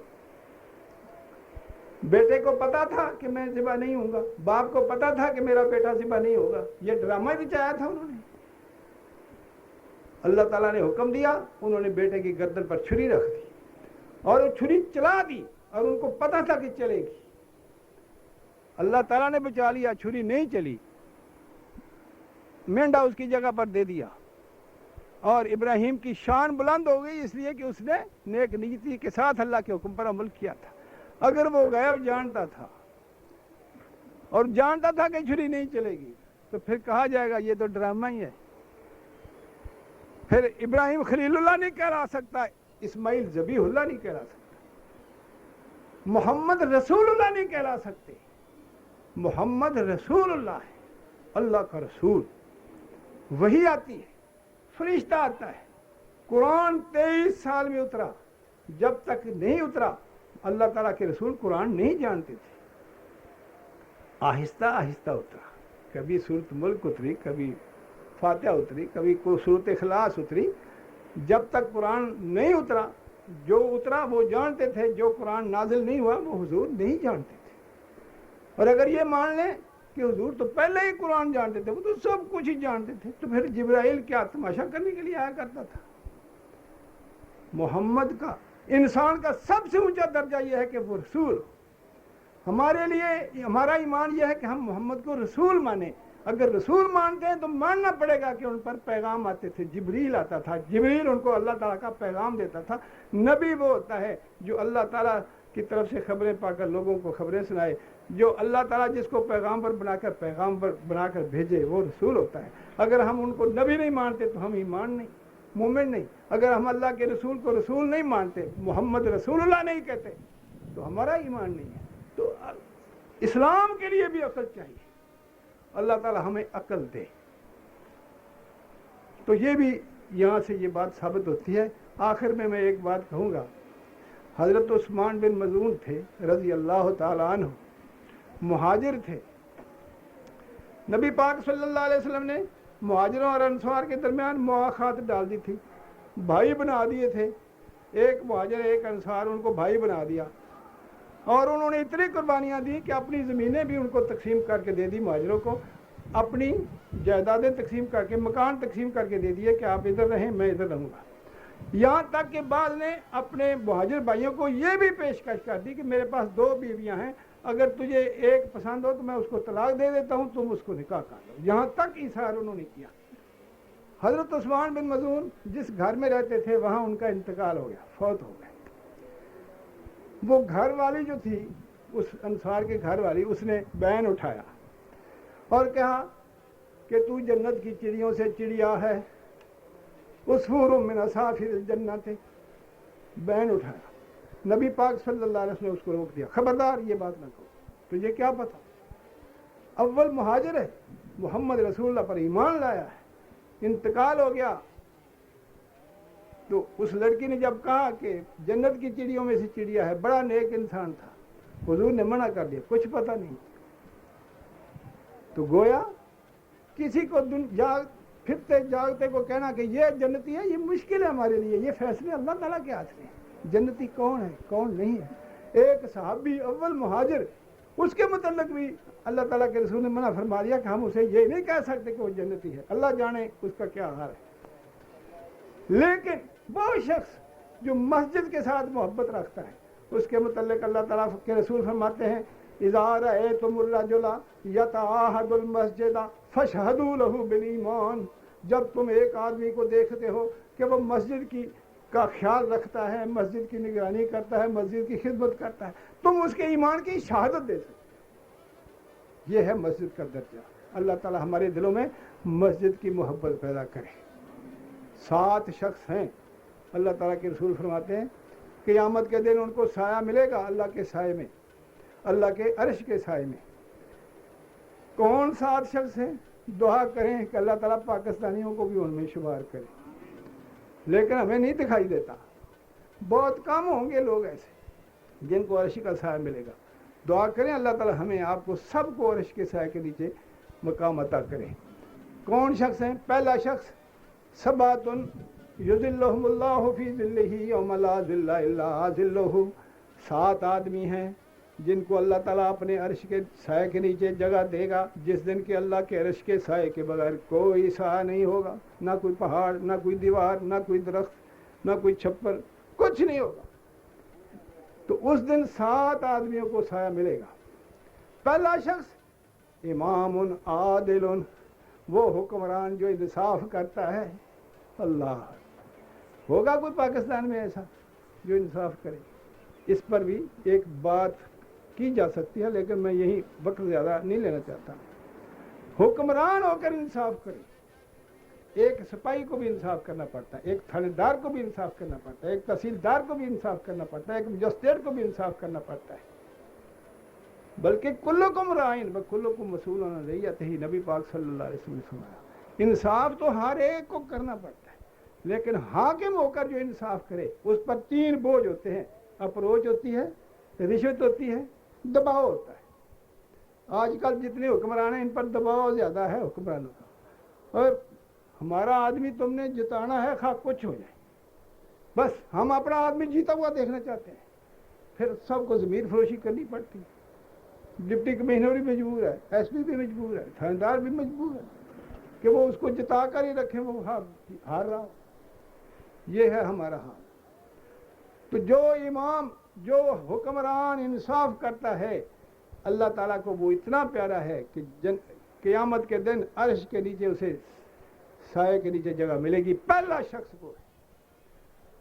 بیٹے کو پتا تھا کہ میں ذبح نہیں ہوں گا، باپ کو پتا تھا کہ میرا بیٹا ذبح نہیں ہوگا، یہ ڈرامہ ہی رچایا تھا انہوں نے۔ اللہ تعالیٰ نے حکم دیا، انہوں نے بیٹے کی گردن پر چھری رکھ دی اور وہ چھری چلا دی، اور ان کو پتا تھا کہ چلے گی۔ اللہ تعالیٰ نے بچا لیا، چھری نہیں چلی، مینڈا اس کی جگہ پر دے دیا، اور ابراہیم کی شان بلند ہو گئی اس لیے کہ اس نے نیک نیتی کے ساتھ اللہ کے حکم پر عمل کیا تھا۔ اگر وہ غیب جانتا تھا اور جانتا تھا کہ چھری نہیں چلے گی تو پھر کہا جائے گا یہ تو ڈرامہ ہی ہے۔ پھر ابراہیم خلیل اللہ نہیں کہلا سکتا، اسماعیل ذبیح اللہ نہیں کہلا سکتا، محمد رسول اللہ نہیں کہلا سکتے۔ محمد رسول اللہ ہے، اللہ کا رسول۔ وحی آتی ہے، فرشتہ آتا ہے۔ قرآن 23 سال میں اترا، جب تک نہیں اترا اللہ تعالیٰ کے رسول قرآن نہیں جانتے تھے۔ آہستہ آہستہ اترا، کبھی سورۃ ملک اتری، کبھی فاتحہ اتری، کبھی سورۃ اخلاص اتری۔ جب تک قرآن نہیں اترا، جو اترا وہ جانتے تھے، جو قرآن نازل نہیں ہوا وہ حضور نہیں جانتے تھے۔ اور اگر یہ مان لیں کہ حضور تو پہلے ہی قرآن جانتے تھے، وہ تو سب کچھ ہی جانتے تھے، تو پھر جبرائیل کیا تماشا کرنے کے لیے آیا کرتا تھا؟ محمد کا، انسان کا سب سے اونچا درجہ یہ ہے کہ وہ رسول۔ ہمارے لیے ہمارا ایمان یہ ہے کہ ہم محمد کو رسول مانیں۔ اگر رسول مانتے ہیں تو ماننا پڑے گا کہ ان پر پیغام آتے تھے، جبریل آتا تھا، جبریل ان کو اللہ تعالیٰ کا پیغام دیتا تھا۔ نبی وہ ہوتا ہے جو اللہ تعالیٰ کی طرف سے خبریں پا کر لوگوں کو خبریں سنائے، جو اللہ تعالیٰ جس کو پیغام پر بنا کر بھیجے، وہ رسول ہوتا ہے۔ اگر ہم ان کو نبی نہیں مانتے تو ہم ایمان نہیں، مومن نہیں۔ اگر ہم اللہ کے رسول کو رسول نہیں مانتے، محمد رسول اللہ نہیں کہتے، تو ہمارا ایمان نہیں ہے۔ تو اسلام کے لیے بھی عقل چاہیے، اللہ تعالیٰ ہمیں عقل دے۔ تو یہ بھی یہاں سے یہ بات ثابت ہوتی ہے۔ آخر میں ایک بات کہوں گا، حضرت عثمان بن مظعون تھے رضی اللہ تعالیٰ عنہ، مہاجر تھے۔ نبی پاک صلی اللہ علیہ وسلم نے مہاجروں اور انصار کے درمیان مواخات ڈال دی تھی، بھائی بنا دیے تھے۔ ایک مہاجر ایک انصار، ان کو بھائی بنا دیا، اور انہوں نے اتنی قربانیاں دی کہ اپنی زمینیں بھی ان کو تقسیم کر کے دے دی، مہاجروں کو اپنی جائیدادیں تقسیم کر کے، مکان تقسیم کر کے دے دیے کہ آپ ادھر رہیں، میں ادھر رہوں گا۔ یہاں تک کہ بعض نے اپنے مہاجر بھائیوں کو یہ بھی پیشکش کر دی کہ میرے پاس 2 بیویاں ہیں، اگر تجھے ایک پسند ہو تو میں اس کو طلاق دے دیتا ہوں، تم اس کو نکاح کر لو۔ یہاں تک اصرار انہوں نے کیا۔ حضرت عثمان بن مظعون جس گھر میں رہتے تھے وہاں ان کا انتقال ہو گیا، فوت ہو گئے۔ وہ گھر والی جو تھی، اس انصار کے گھر والی، اس نے بین اٹھایا اور کہا کہ تو جنت کی چڑیوں سے چڑیا ہے، عصفور من عصافیر الجنت۔ بین اٹھایا، نبی پاک صلی اللہ علیہ وسلم نے اس کو روک دیا، خبردار یہ بات نہ کہو، تجھے کیا پتا، اول مہاجر ہے، محمد رسول اللہ پر ایمان لایا ہے، انتقال ہو گیا۔ تو اس لڑکی نے جب کہا کہ جنت کی چڑیوں میں سے چڑیا ہے، بڑا نیک انسان تھا، حضور نے منع کر دیا، کچھ پتہ نہیں۔ تو گویا کسی کو پھرتے جاگتے کو کہنا کہ یہ جنتی ہے، یہ مشکل ہے ہمارے لیے، یہ فیصلے اللہ تعالیٰ کے ہاتھ میں ہیں، جنتی کون ہے کون نہیں ہے۔ ایک صحابی اول مہاجر، اس کے متعلق بھی اللہ تعالیٰ کے رسول نے منع فرما دیا کہ ہم اسے یہ نہیں کہہ سکتے کہ وہ جنتی ہے، اللہ جانے اس کا کیا حال ہے۔ لیکن وہ شخص جو مسجد کے ساتھ محبت رکھتا ہے، اس کے متعلق اللہ تعالیٰ کے رسول فرماتے ہیں، اذا رأیتم الرجل یتعاہد المسجد فاشہدوا لہ بالایمان۔ جب تم ایک آدمی کو دیکھتے ہو کہ وہ مسجد کا خیال رکھتا ہے، مسجد کی نگرانی کرتا ہے، مسجد کی خدمت کرتا ہے، تم اس کے ایمان کی شہادت دے سکتے۔ یہ ہے مسجد کا درجہ۔ اللہ تعالیٰ ہمارے دلوں میں مسجد کی محبت پیدا کرے۔ 7 شخص ہیں، اللہ تعالیٰ کے رسول فرماتے ہیں قیامت کے دن ان کو سایہ ملے گا اللہ کے سائے میں، اللہ کے عرش کے سائے میں۔ کون 7 شخص ہیں؟ دعا کریں کہ اللہ تعالیٰ پاکستانیوں کو بھی ان میں شمار کرے، لیکن ہمیں نہیں دکھائی دیتا۔ بہت کم ہوں گے لوگ ایسے جن کو عرش کا سایہ ملے گا۔ دعا کریں اللہ تعالیٰ ہمیں آپ کو سب کو عرش کے سائے کے نیچے مقام عطا کرے۔ کون شخص ہیں؟ پہلا شخص، سبعۃ یظلھم اللہ فی ظلہ یوم لا ظل الا ظلہ۔ 7 آدمی ہیں جن کو اللہ تعالیٰ اپنے عرش کے سائے کے نیچے جگہ دے گا، جس دن کہ اللہ کے عرش کے سائے کے بغیر کوئی سایہ نہیں ہوگا، نہ کوئی پہاڑ، نہ کوئی دیوار، نہ کوئی درخت، نہ کوئی چھپر، کچھ نہیں ہوگا۔ تو اس دن 7 آدمیوں کو سایہ ملے گا۔ پہلا شخص امام عادل، وہ حکمران جو انصاف کرتا ہے۔ اللہ، ہوگا کوئی پاکستان میں ایسا جو انصاف کرے؟ اس پر بھی ایک بات کی جا سکتی ہے، لیکن میں یہی وقت زیادہ نہیں لینا چاہتا۔ حکمران ہو کر انصاف کرے۔ ایک سپاہی کو بھی انصاف کرنا پڑتا ہے، ایک تھانے دار کو بھی انصاف کرنا پڑتا ہے، ایک تحصیلدار کو بھی انصاف کرنا پڑتا ہے، ایک مجسٹریٹ کو بھی انصاف کرنا پڑتا ہے۔ بلکہ کلکم رائن و کلکم مسئول عن رعیتہ، نبی پاک صلی اللہ علیہ وسلم نے فرمایا انصاف تو ہر ایک کو کرنا پڑتا ہے، لیکن حاکم ہو کر جو انصاف کرے اس پر 3 بوجھ ہوتے ہیں: اپروچ ہوتی ہے، رشوت ہوتی ہے، دباؤ ہوتا ہے۔ آج کل جتنے حکمران ہیں ان پر دباؤ زیادہ ہے حکمرانوں کا، اور ہمارا آدمی تم نے جتانا ہے خواہ کچھ ہو جائے، بس ہم اپنا آدمی جیتا ہوا دیکھنا چاہتے ہیں۔ پھر سب کو ضمیر فروشی کرنی پڑتی، ڈپٹی کمشنر بھی مجبور ہے، ایس پی بھی مجبور ہے، تھاندار بھی مجبور ہے کہ وہ اس کو جتا کر ہی رکھیں، وہ ہار رہا ہو۔ یہ ہے ہمارا حال۔ تو جو امام، جو حکمران انصاف کرتا ہے، اللہ تعالیٰ کو وہ اتنا پیارا ہے کہ قیامت کے دن عرش کے نیچے اسے سائے کے نیچے جگہ ملے گی۔ پہلا شخص وہ ہے۔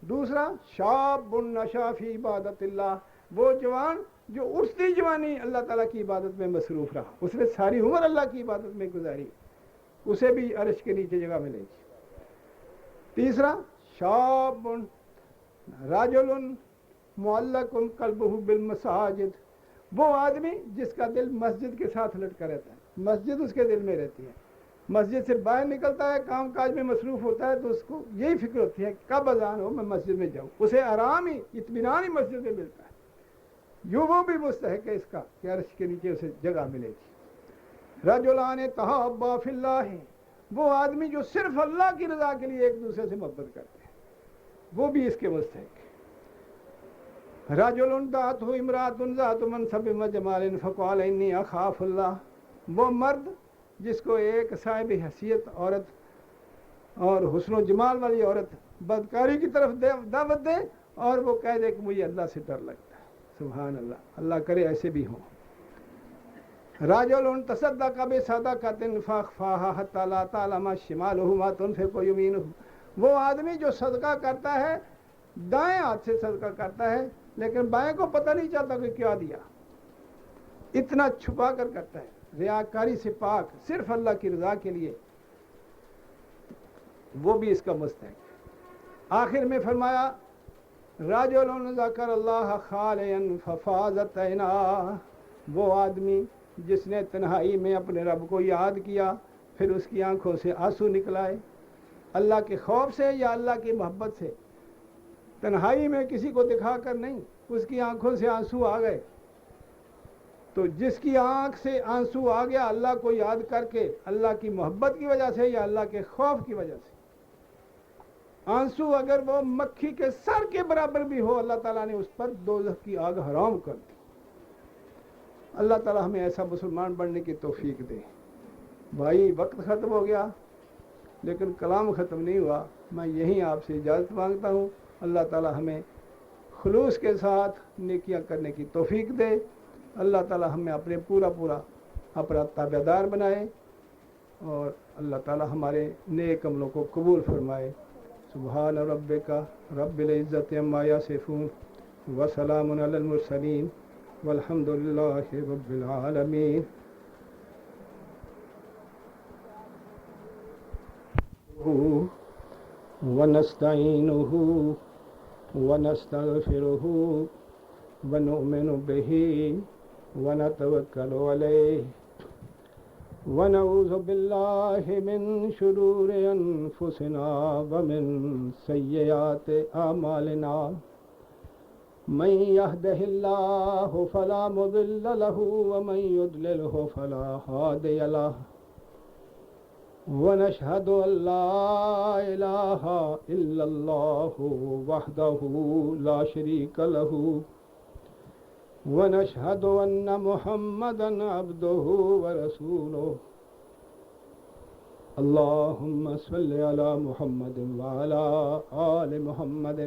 دوسرا، شاب نشا فی عبادت اللہ، وہ جوان جو اٹھتی جوانی اللہ تعالیٰ کی عبادت میں مصروف رہا، اس نے ساری عمر اللہ کی عبادت میں گزاری، اسے بھی عرش کے نیچے جگہ ملے گی۔ تیسرا، شاب رجل معلق قلبہ بالمساجد، وہ آدمی جس کا دل مسجد کے ساتھ لٹکا رہتا ہے، مسجد اس کے دل میں رہتی ہے، مسجد سے باہر نکلتا ہے، کام کاج میں مصروف ہوتا ہے تو اس کو یہی فکر ہوتی ہے کب اذان ہو میں مسجد میں جاؤں، اسے آرام ہی، اطمینان ہی مسجد میں ملتا ہے۔ یوں وہ بھی مستحق ہے اس کا کہ عرش کے نیچے اسے جگہ ملے گی۔ رجلان تحابا فی اللہ، وہ آدمی جو صرف اللہ کی رضا کے لیے ایک دوسرے سے محبت کرتے ہیں، وہ بھی اس کے مستحق ہے۔ رجل دعته امرأة ذات منصب وجمال فقال انی اخاف اللہ، وہ مرد جس کو ایک صاحب حیثیت عورت اور حسن و جمال والی عورت بدکاری کی طرف دعوت دے اور وہ کہہ دے کہ مجھے اللہ سے ڈر لگتا ہے۔ سبحان اللہ، اللہ کرے ایسے بھی ہوں۔ رجل تصدق بصدقۃ فاخفاها حتى لا تعلم شمالہ ما تنفق یمینہ، وہ آدمی جو صدقہ کرتا ہے، دائیں ہاتھ سے صدقہ کرتا ہے لیکن بائیں کو پتہ نہیں چلتا کہ کیا دیا، اتنا چھپا کر کرتا ہے، ریاکاری سے پاک، صرف اللہ کی رضا کے لیے، وہ بھی اس کا مستحق ہے۔ آخر میں فرمایا رجل ذکر اللہ خالیا ففاضت عیناہ، وہ آدمی جس نے تنہائی میں اپنے رب کو یاد کیا پھر اس کی آنکھوں سے آنسو نکلائے، اللہ کے خوف سے یا اللہ کی محبت سے، تنہائی میں کسی کو دکھا کر نہیں، اس کی آنکھوں سے آنسو آ گئے۔ تو جس کی آنکھ سے آنسو آ گیا اللہ کو یاد کر کے، اللہ کی محبت کی وجہ سے یا اللہ کے خوف کی وجہ سے، آنسو اگر وہ مکھی کے سر کے برابر بھی ہو، اللہ تعالیٰ نے اس پر دوزخ کی آگ حرام کر دی۔ اللہ تعالیٰ ہمیں ایسا مسلمان بننے کی توفیق دے۔ بھائی وقت ختم ہو گیا لیکن کلام ختم نہیں ہوا، میں یہیں آپ سے اجازت مانگتا ہوں۔ اللہ تعالیٰ ہمیں خلوص کے ساتھ نیکیاں کرنے کی توفیق دے، اللہ تعالیٰ ہمیں اپنے پورا اپنا تابع دار بنائے، اور اللہ تعالیٰ ہمارے نیک عملوں کو قبول فرمائے۔ سبحان ربک رب العزت عما یصفون وسلام علی المرسلین والحمد للہ رب العالمین۔ ونستعینہ ونستغفرہ ونؤمن بہ ونتوکل علیہ ونعوذ باللہ من شرور انفسنا ومن سیئات اعمالنا، من یہدہ اللہ فلا مضل لہ ومن یضللہ فلا ہادی لہ، ونشہد ان لا الہ الا اللہ وحدہ لا شریک لہ ونشهد أن محمدا عبده ورسوله اللهم صل على محمد وعلى آل محمد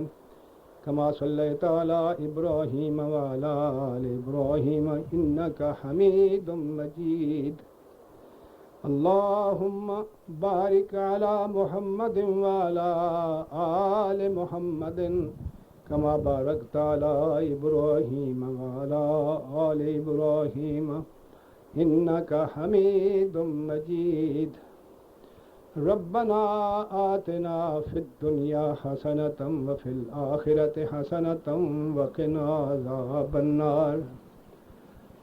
كما صليت على إبراهيم وعلى آل إبراهيم إنك حميد مجيد اللهم بارك على محمد وعلى آل محمد كما باركت على إبراهيم وعلى آل إبراهيم إنك حميد مجيد ربنا آتنا في الدنيا حسنة وفي الآخرة حسنة وقنا عذاب النار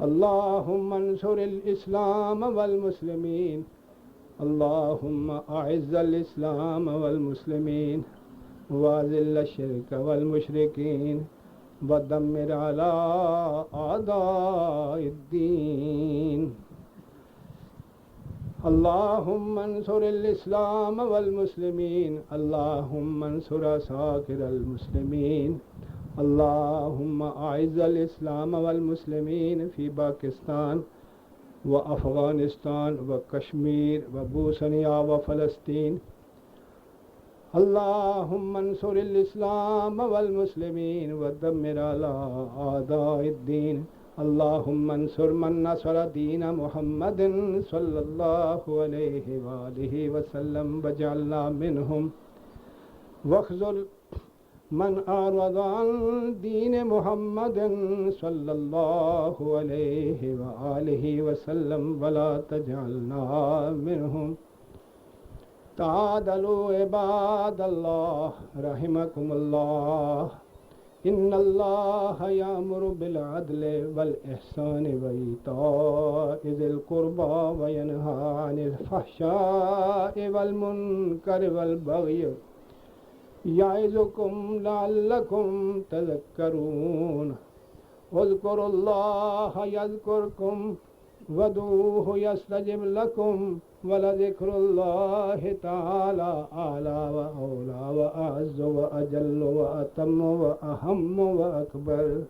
اللهم انصر الإسلام والمسلمين اللهم أعز الإسلام والمسلمين وأذل الشرك والمشركين ودمر على أعداء الدين اللهم انصر الإسلام والمسلمين اللهم انصر عساكر المسلمين اللهم أعز الإسلام والمسلمين في باكستان وأفغانستان وكشمير وبوسنيا وفلسطين اللهم انصر الإسلام والمسلمين ودمر على أعداء الدين اللهم انصر من نصر دين محمد صلى الله عليه وآله وسلم واجعلنا منهم واخذل من أعرض عن دين محمد صلى الله عليه وآله وسلم ولا تجعلنا منهم تعادلوا عباد الله رحمكم الله إن الله يأمر بالعدل والإحسان وإيتاء ذي القربى وينهى عن الفحشاء والمنكر والبغي يعظكم لعلكم تذكرون اذكروا الله يذكركم وادعوه يستجب لكم ولذكر الله تعالى أعلى وأولى وأعز وأجل وأتم وأهم وأكبر